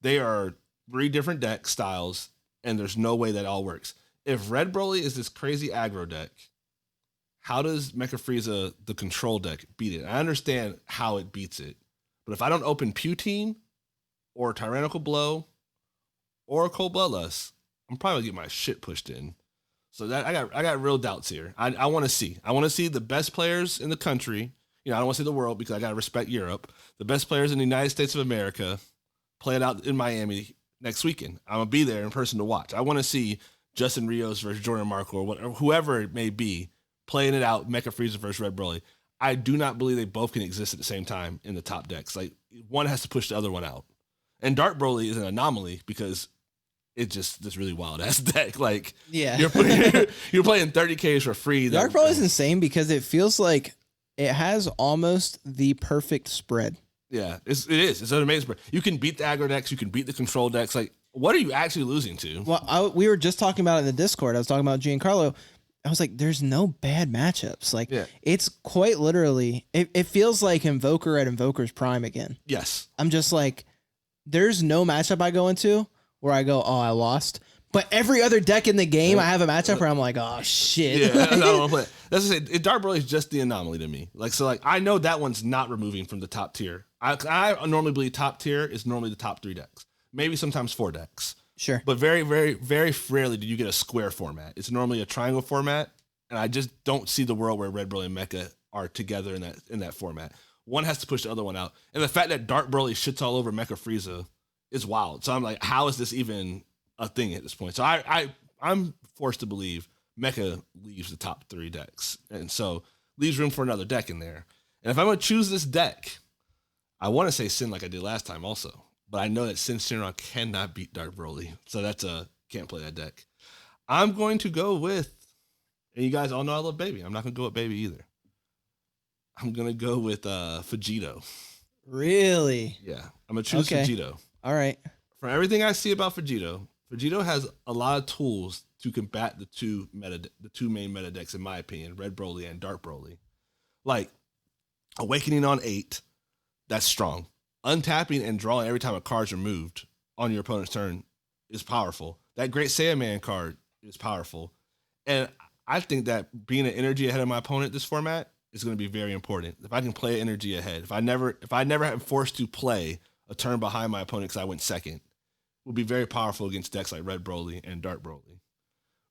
They are 3 different deck styles, and there's no way that all works. If Red Broly is this crazy aggro deck, how does Mecha Frieza, the control deck, beat it? I understand how it beats it, but if I don't open Putine or Tyrannical Blow or Cold Bloodlust, I'm probably gonna get my shit pushed in. So that I got real doubts here. I want to see. I want to see the best players in the country. You know, I don't want to see the world because I got to respect Europe. The best players in the United States of America play it out in Miami next weekend. I'm going to be there in person to watch. I want to see Justin Rios versus Jordan Marco or whatever, whoever it may be, playing it out, Mecha Frieza versus Red Broly. I do not believe they both can exist at the same time in the top decks. Like, one has to push the other one out. And Dark Broly is an anomaly because it's just this really wild ass deck. Like, yeah, you're playing 30Ks for free. Dark Broly is insane because it feels like it has almost the perfect spread. Yeah, it is. It's an amazing spread. You can beat the aggro decks. You can beat the control decks. Like, what are you actually losing to? Well, we were just talking about it in the Discord. I was talking about Giancarlo. I was like, there's no bad matchups. Like, It's quite literally, it feels like Invoker at Invoker's Prime again. Yes. I'm just like, there's no matchup I go into where I go, oh, I lost. But every other deck in the game, I have a matchup where I'm like, oh, shit. Yeah, I don't want to play. That's to say, Dark Broly is just the anomaly to me. Like, so, like, I know that one's not removing from the top tier. I normally believe top tier is normally the top 3 decks. Maybe sometimes 4 decks. Sure. But very, very, very rarely do you get a square format. It's normally a triangle format, and I just don't see the world where Red Broly and Mecha are together in that format. One has to push the other one out. And the fact that Dark Broly shits all over Mecha Frieza is wild. So I'm like, how is this even a thing at this point? So I'm forced to believe Mecha leaves the top 3 decks, and so leaves room for another deck in there. And if I'm going to choose this deck, I want to say Sin like I did last time also, but I know that Sin Shinron cannot beat Dark Broly, so can't play that deck. I'm going to go with, and you guys all know I love Baby. I'm not going to go with Baby either. I'm going to go with Vegito. Really? Yeah, I'm going to choose Vegito. All right. From everything I see about Vegito has a lot of tools to combat the two main meta decks, in my opinion, Red Broly and Dark Broly. Like, Awakening on 8, that's strong. Untapping and drawing every time a card's removed on your opponent's turn is powerful. That Great Saiyaman card is powerful. And I think that being an energy ahead of my opponent this format is going to be very important. If I can play energy ahead, if I never am forced to play a turn behind my opponent because I went second, would be very powerful against decks like Red Broly and Dark Broly.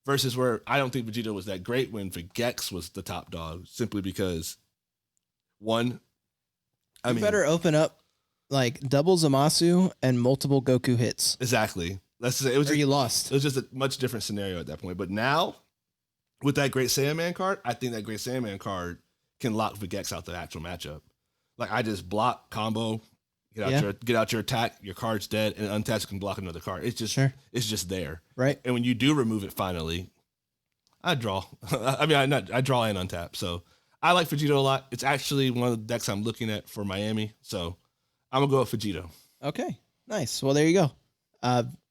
Versus where I don't think Vegito was that great when Vegex was the top dog, simply because you better open up like double Zamasu and multiple Goku hits. Exactly. You lost. It was just a much different scenario at that point. But now, with that Great Saiyaman card, I think that Great Saiyaman card can lock Vegex out the actual matchup. Like, I just block, combo, get out your attack, your card's dead, and Untouched can block another card. It's just there. Right. And when you do remove it finally, I draw. I draw and untap. So I like Vegito a lot. It's actually one of the decks I'm looking at for Miami. So I'm going to go with Vegito. Okay. Nice. Well, there you go.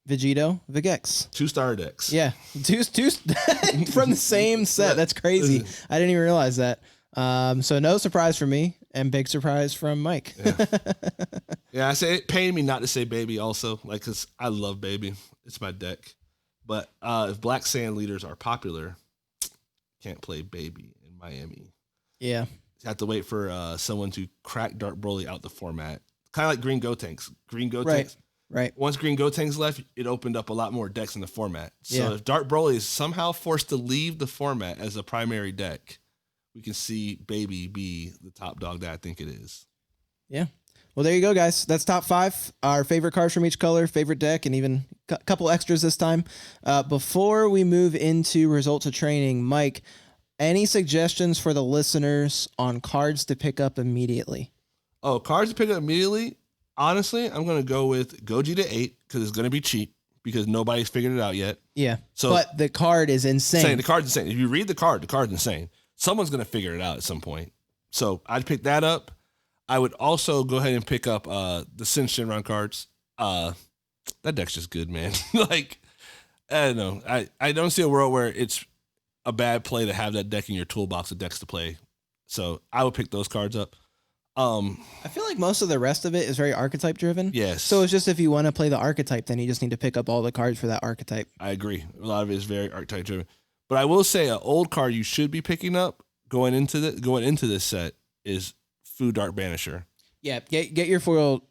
Vegito, Vegex. 2-star decks. Yeah. Two from the same set. That's crazy. I didn't even realize that. So no surprise for me, and big surprise from Mike. Yeah, I say it pained me not to say Baby also, like, because I love Baby. It's my deck. But if Black Saiyan leaders are popular, can't play Baby in Miami. Yeah. You have to wait for someone to crack Dark Broly out the format. Kind of like Green Gotenks. Right. Once Green Gotenks left, it opened up a lot more decks in the format. So if Dark Broly is somehow forced to leave the format as a primary deck, we can see Baby be the top dog that I think it is. Yeah. Well, there you go, guys. That's top 5. Our favorite cards from each color, favorite deck, and even a couple extras this time. Before we move into results of training, Mike, any suggestions for the listeners on cards to pick up immediately? Oh, cards to pick up immediately? Honestly, I'm going to go with Goji to 8 because it's going to be cheap because nobody's figured it out yet. Yeah. But the card is insane. The card's insane. If you read the card's insane. Someone's going to figure it out at some point. So I'd pick that up. I would also go ahead and pick up the Sin Shinron cards. That deck's just good, man. Like, I don't know. I don't see a world where it's a bad play to have that deck in your toolbox of decks to play. So I would pick those cards up. I feel like most of the rest of it is very archetype driven. Yes. So it's just if you want to play the archetype, then you just need to pick up all the cards for that archetype. I agree. A lot of it is very archetype driven. But I will say an old card you should be picking up going into this set is Food Dark Banisher. Yeah, get your foil,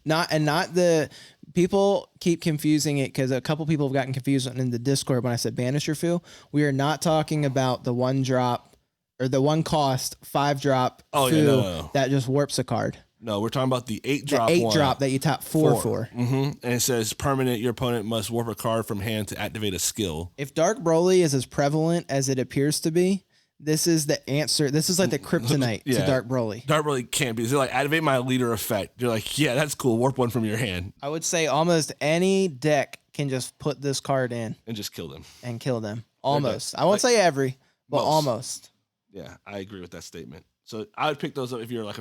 not the people keep confusing it because a couple people have gotten confused in the Discord when I said Banisher Foo. We are not talking about the 1-drop or the 1-cost 5-drop Foo that just warps a card. No, we're talking about the 8-drop. The 8-drop that you tap 4 for. Mm-hmm. And it says permanent. Your opponent must warp a card from hand to activate a skill. If Dark Broly is as prevalent as it appears to be, this is the answer. This is like the kryptonite to Dark Broly. Dark Broly can't be. They're like, activate my leader effect. You're like, yeah, that's cool. Warp one from your hand. I would say almost any deck can just put this card in. And just kill them. And kill them. Almost. I won't say every, but almost. Yeah, I agree with that statement. So I would pick those up if you're like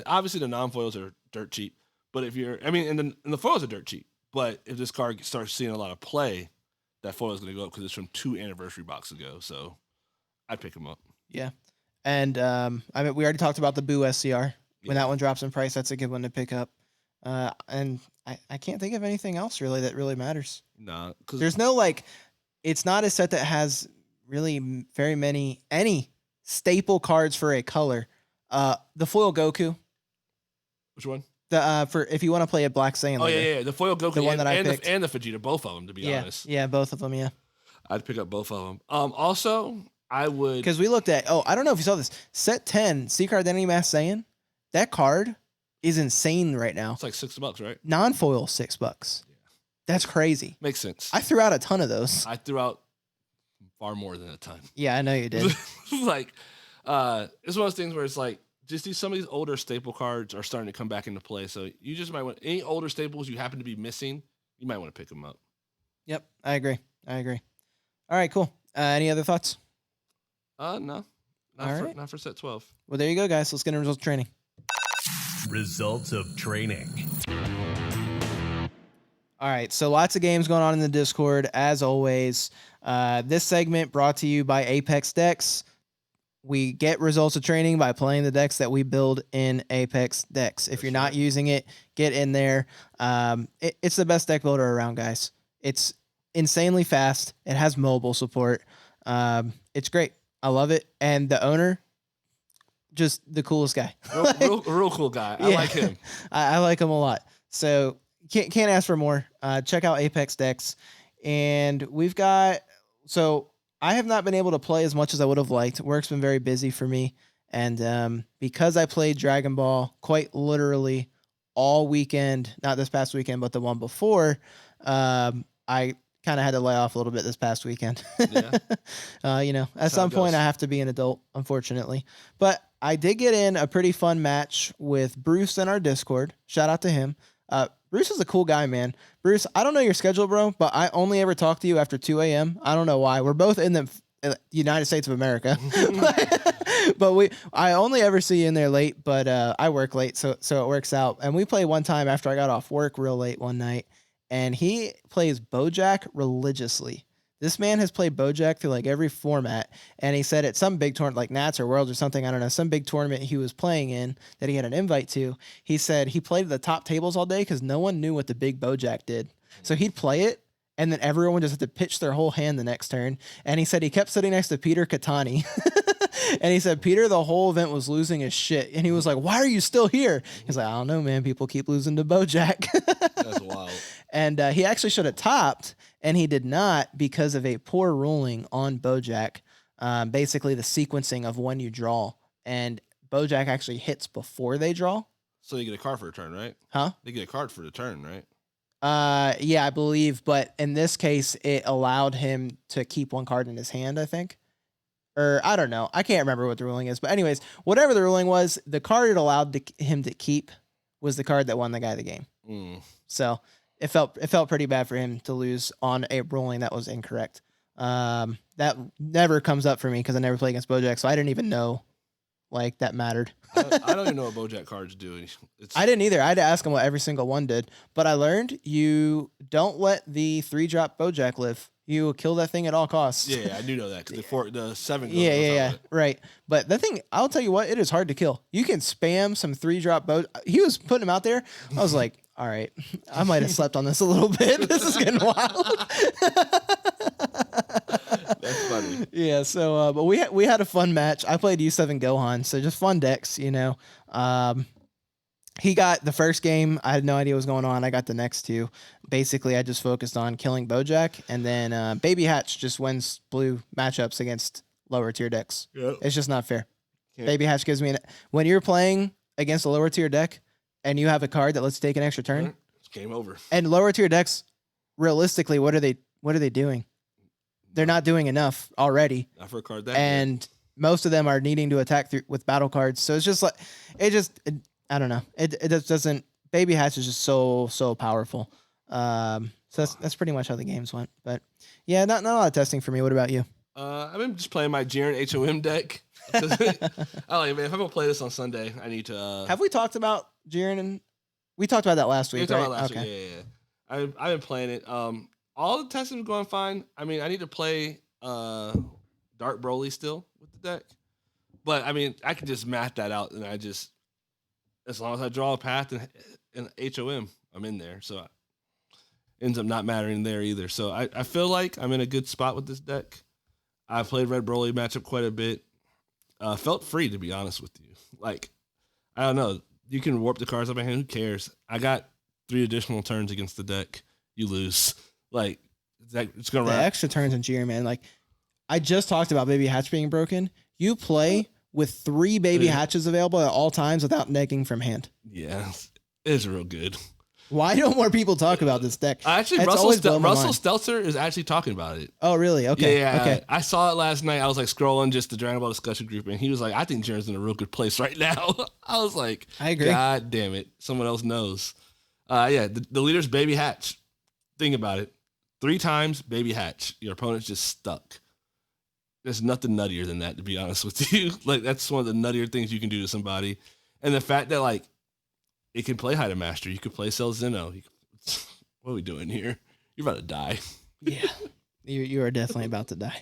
obviously the non-foils are dirt cheap. But if you're, and the foils are dirt cheap. But if this card starts seeing a lot of play, that foil is going to go up because it's from 2 anniversary boxes ago. So I'd pick them up. Yeah. And we already talked about the Boo SCR. When that one drops in price, that's a good one to pick up. And I can't think of anything else really that really matters. No. There's no it's not a set that has really very any staple cards for a color. The foil Goku. Which one? For if you want to play a Black Saiyan. Oh, yeah. The foil Goku the one that I picked. And the Vegeta, both of them, to be honest. Yeah, both of them, yeah. I'd pick up both of them. Also, I would... Because we looked at... I don't know if you saw this. Set 10, Secret Identity Masked Saiyan, that card is insane right now. It's like $6, right? Non-foil, $6. Yeah. That's crazy. Makes sense. I threw out a ton of those. I threw out far more than a ton. Yeah, I know you did. It's one of those things where it's like, just some of these older staple cards are starting to come back into play. So you just might want... Any older staples you happen to be missing, you might want to pick them up. Yep, I agree. All right, cool. Any other thoughts? No. Not for set 12. Well, there you go, guys. Let's get into results of training. Results of training. All right, so lots of games going on in the Discord, as always. This segment brought to you by Apex Decks. We get results of training by playing the decks that we build in Apex Decks. If you're not using it, get in there. It's the best deck builder around, guys. It's insanely fast. It has mobile support. It's great. I love it. And the owner, just the coolest guy. real cool guy. I like him. I like him a lot. So can't ask for more. Check out Apex Decks. And we've got... So I have not been able to play as much as I would have liked. Work's been very busy for me. And because I played Dragon Ball quite literally all weekend, not this past weekend, but the one before, I kind of had to lay off a little bit this past weekend. Yeah. At some point I have to be an adult, unfortunately. But I did get in a pretty fun match with Bruce in our Discord. Shout out to him. Bruce is a cool guy, man. Bruce, I don't know your schedule, bro, but I only ever talk to you after 2 a.m. I don't know why. We're both in the United States of America. But I only ever see you in there late, but I work late, so it works out. And we played one time after I got off work real late one night, and he plays Boujack religiously. This man has played Boujack through like every format, and he said at some big tournament, like Nats or Worlds or something, I don't know, some big tournament he was playing in that he had an invite to, he said he played the top tables all day because no one knew what the big Boujack did. So he'd play it, and then everyone just had to pitch their whole hand the next turn. And he said he kept sitting next to Peter Katani. And he said Peter the whole event was losing his shit. And he was like, why are you still here? He's like, I don't know, man. People keep losing to Boujack. That's wild. And he actually should have topped, and he did not because of a poor ruling on Boujack. Basically, the sequencing of when you draw. And Boujack actually hits before they draw. So you get a card for a turn, right? Huh? They get a card for the turn, right? Yeah, I believe. But in this case, it allowed him to keep one card in his hand, I think. Or I don't know. I can't remember what the ruling is. But anyways, whatever the ruling was, the card it allowed him to keep was the card that won the guy the game. So it felt pretty bad for him to lose on a ruling that was incorrect. That never comes up for me because I never play against Boujack, so I didn't even know like that mattered. I don't even know what Boujack cards do. I didn't either. I had to ask him what every single one did. But I learned you don't let the 3-drop Boujack live. You kill that thing at all costs. Yeah, I do know that because the 7 goes Yeah. Right. But the thing, I'll tell you what, it is hard to kill. You can spam some 3-drop Boujack. He was putting them out there. I was like, all right, I might have slept on this a little bit. This is getting wild. That's funny. Yeah, so but we had a fun match. I played U7 Gohan, so just fun decks, you know. He got the first game. I had no idea what was going on. I got the next two. Basically, I just focused on killing Boujack, and then Baby Hatch just wins blue matchups against lower tier decks. Yep. It's just not fair. Baby Hatch gives me when you're playing against a lower tier deck and you have a card that lets you take an extra turn. It's game over. And lower tier decks, realistically, what are they doing? They're not doing enough already. Not for a card that and good. Most of them are needing to attack with battle cards. So it's just like I don't know. It just doesn't. Baby Hatch is just so powerful. So that's pretty much how the games went. But yeah, not a lot of testing for me. What about you? I've been just playing my Jiren HOM deck. I like, man, if I'm gonna play this on Sunday, I need to. Have we talked about Jiren? And we talked about that last week. We talked about last week. Yeah. I've been playing it. All the testing was going fine. I mean, I need to play Dark Broly still with the deck, but I mean, I can just map that out, and as long as I draw a path in HOM, I'm in there. So it ends up not mattering there either. So I feel like I'm in a good spot with this deck. I played Red Broly matchup quite a bit. Felt free, to be honest with you. Like, I don't know. You can warp the cards up my hand. Who cares? I got 3 additional turns against the deck. You lose. Like, it's going to the run. extra turns in Jiren, man. Like, I just talked about Baby Hatch being broken. You play with 3 Baby Hatches available at all times without negging from hand. Yeah, it's real good. Why don't more people talk about this deck? Actually, Russell Stelzer is actually talking about it. Oh, really? Okay. Yeah. Okay. I saw it last night. I was like scrolling just the Dragon Ball discussion group, and he was like, I think Jiren's in a real good place right now. I was like, I agree. God damn it. Someone else knows. The leader's Baby Hatch. Think about it. 3 times Baby Hatch. Your opponent's just stuck. There's nothing nuttier than that, to be honest with you. Like, that's one of the nuttier things you can do to somebody. And the fact that, like, it can play Hide Master. You could play Cell Zeno. What are we doing here? You're about to die. Yeah. You are definitely about to die.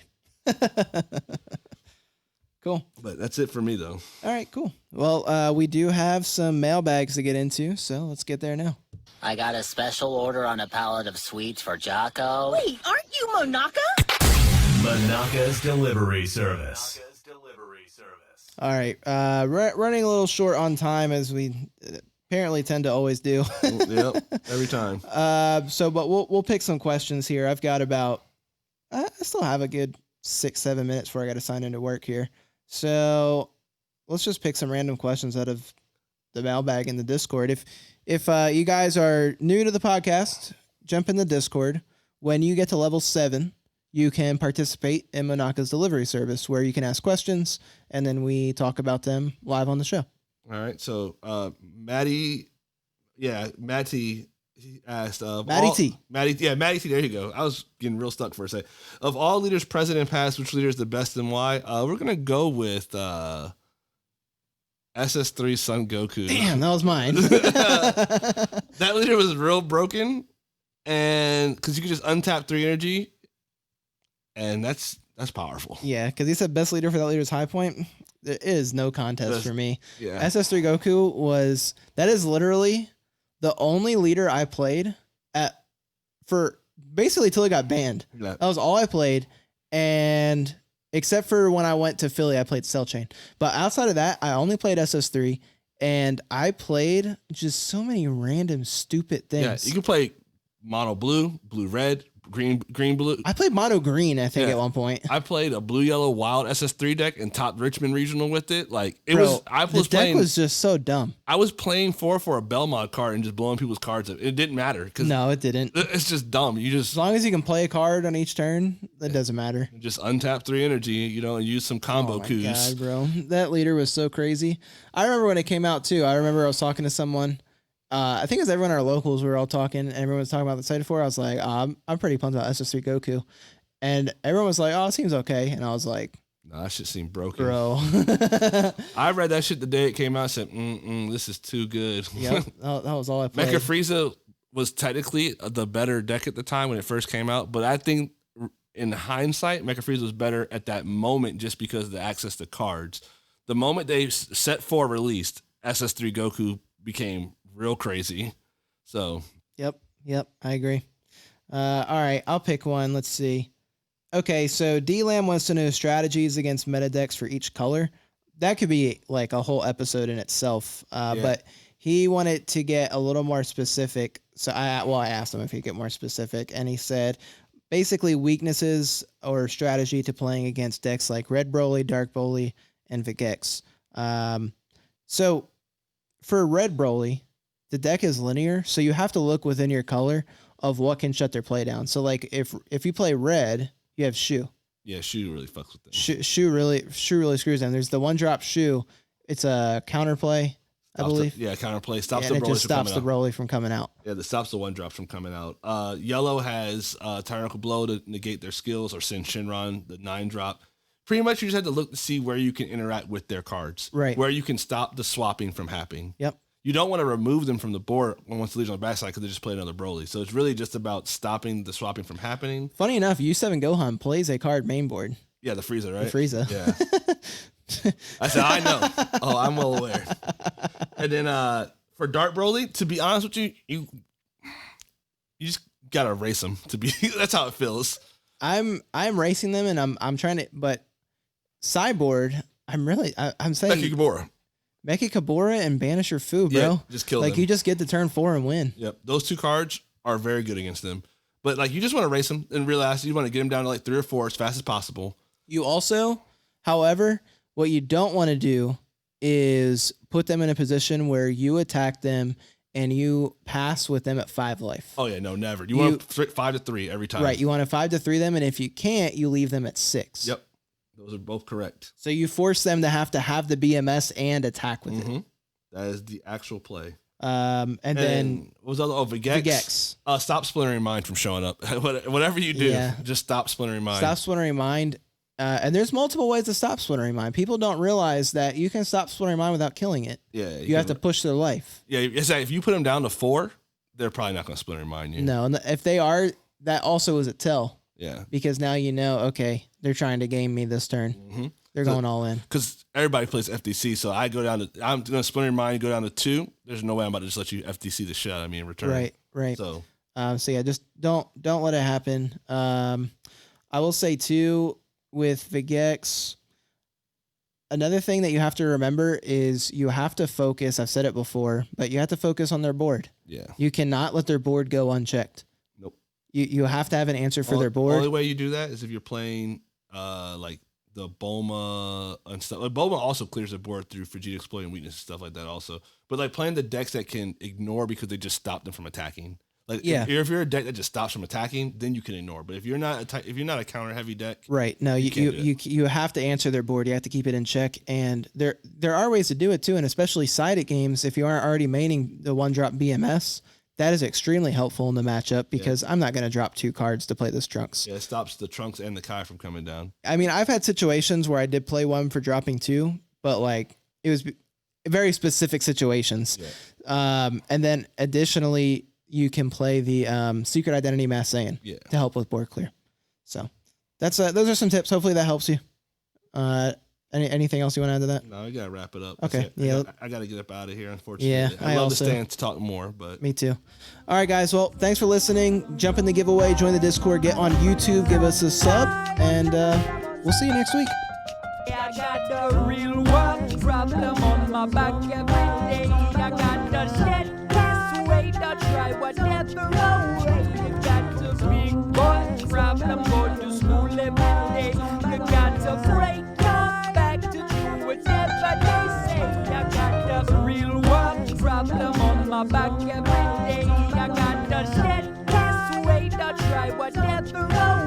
Cool. But that's it for me, though. All right, cool. Well, we do have some mailbags to get into, so let's get there now. I got a special order on a pallet of sweets for Jocko. Wait, aren't you Monaka? Monaka's Delivery Service. All right. Running a little short on time, as we apparently tend to always do. Yep, every time. But we'll pick some questions here. I've got about I still have a good 6-7 minutes before I got to sign into work here. So let's just pick some random questions out of the mailbag in the Discord. If you guys are new to the podcast, jump in the Discord. When you get to level 7, you can participate in Monaka's delivery service, where you can ask questions and then we talk about them live on the show. All right. So Matty asked Matty T. Matty T, there you go. I was getting real stuck for a second. Of all leaders present and past, which leader is the best and why? We're gonna go with SS3 Son Goku. Damn, that was mine. That leader was real broken, and because you could just untap 3 energy, and that's powerful. Yeah, because he said best leader for that leader's high point. There is no contest for me. Yeah. SS3 Goku that is literally the only leader I played for basically till he got banned. Yeah. That was all I played, and except for when I went to Philly, I played Cell Chain. But outside of that, I only played SS3, and I played just so many random stupid things. Yeah, you can play mono blue, blue red, green blue. I played mono green, I think, at one point. I played a blue yellow wild SS3 deck and top Richmond regional with it. Like it Bro, was, the deck was just so dumb. I was playing for a Belmont card and just blowing people's cards up. It didn't matter because No, it didn't. it's just dumb. You just As long as you can play a card on each turn, that doesn't matter. just untap 3 energy, and use some combo Oh my coups. God, bro. That leader was so crazy. I remember when it came out too. I remember I was talking to someone. I think it was everyone in our locals. We were all talking, and everyone was talking about the site before. I was like, I'm pretty pumped about SS3 Goku. And everyone was like, oh, it seems okay. And I was like, Nah, that shit seemed broken. bro. I read that shit the day it came out. I said, this is too good. Yep, that was all I played. Mecha Frieza was technically the better deck at the time when it first came out, but I think in hindsight, Mecha Frieza was better at that moment just because of the access to cards. The moment they set 4 released, SS3 Goku became real crazy. So. Yep, I agree. All right, I'll pick one. Let's see. Okay, so D-Lam wants to know strategies against meta decks for each color. That could be like a whole episode in itself. But he wanted to get a little more specific. So I asked him if he'd get more specific, and he said basically weaknesses or strategy to playing against decks like Red Broly, Dark Broly, and Vegex. So for Red Broly, the deck is linear, so you have to look within your color of what can shut their play down. So like if you play red, you have Shu. Yeah, Shu really fucks with them. Shu really screws them. There's the 1-drop Shu. It's a counterplay, I believe. Counterplay. Stops and the Broly it just stops the Broly from coming out. Yeah, that stops the 1-drops from coming out. Yellow has Tyrannical Blow to negate their skills, or send Shinron, the 9-drop. Pretty much you just have to look to see where you can interact with their cards. Right. Where you can stop the swapping from happening. Yep. You don't want to remove them from the board once the Legion on the backside because they just play another Broly. So it's really just about stopping the swapping from happening. Funny enough, U7 Gohan plays a card main board. Yeah, the Frieza, right? The Frieza. Yeah. I said, I know. Oh, I'm well aware. And then for Dark Broly, to be honest with you, you just gotta race them. That's how it feels. I'm racing them, and I'm trying to, but sideboard, I'm saying Becky Gabora. Mecha Kabura and Banisher Fu, bro. Yeah, just kill them. You just get to turn 4 and win. Yep. Those 2 cards are very good against them. But like you just want to race them and realize you want to get them down to like 3 or 4 as fast as possible. You also, however, what you don't want to do is put them in a position where you attack them and you pass with them at 5 life. Oh yeah, no, never. You want 5 to 3 every time. Right. You want to 5 to 3 them, and if you can't, you leave them at 6. Yep. Those are both correct. So you force them to have the BMS and attack with it. That is the actual play. And then what was the other? Oh, Vegex. Stop Splintering Mind from showing up. Whatever you do, just stop Splintering Mind. Stop Splintering Mind. And there's multiple ways to stop Splintering Mind. People don't realize that you can stop Splintering Mind without killing it. Yeah. You have to push their life. Yeah, if you put them down to 4, they're probably not going to Splintering Mind you. No, and if they are, that also is a tell. Yeah. Because now you know, okay, they're trying to game me this turn. They're going all in. Because everybody plays FDC, so I'm going to Splinter Mind, go down to 2. There's no way I'm about to just let you FDC the shit out of me in return. Right. So yeah, just don't let it happen. I will say too, with Vegex, another thing that you have to remember is you have to focus. I've said it before, but you have to focus on their board. Yeah. You cannot let their board go unchecked. Nope. You have to have an answer for their board. The only way you do that is if you're playing like the Bulma and stuff. Like Bulma also clears the board through Vegeta exploiting weakness and stuff like that also. But like playing the decks that can ignore because they just stop them from attacking. Like if you're a deck that just stops from attacking, then you can ignore. But if you're not a counter heavy deck, right? No, you have to answer their board. You have to keep it in check. And there are ways to do it too, and especially sided games. If you aren't already maining the 1-drop BMS, that is extremely helpful in the matchup because I'm not going to drop 2 cards to play this Trunks. Yeah, it stops the Trunks and the Kai from coming down. I mean, I've had situations where I did play 1 for dropping 2, but like it was very specific situations. Yeah. And then additionally, you can play the Secret Identity Mass Saiyan to help with board clear. So that's those are some tips. Hopefully that helps you. Anything else you want to add to that? No, we gotta wrap it up. Okay. I gotta get up out of here, unfortunately. Yeah, I'd love to stay and talk more, but me too. All right, guys. Well, thanks for listening. Jump in the giveaway, join the Discord, get on YouTube, give us a sub, and we'll see you next week. I got the real one, problem on my back every day. I got the steadfast way to try whatever way. You got the big boy problem, go to school every day. You got to break up back to do whatever they say. I got the real one, problem on my back every day. I got the steadfast way to try whatever way.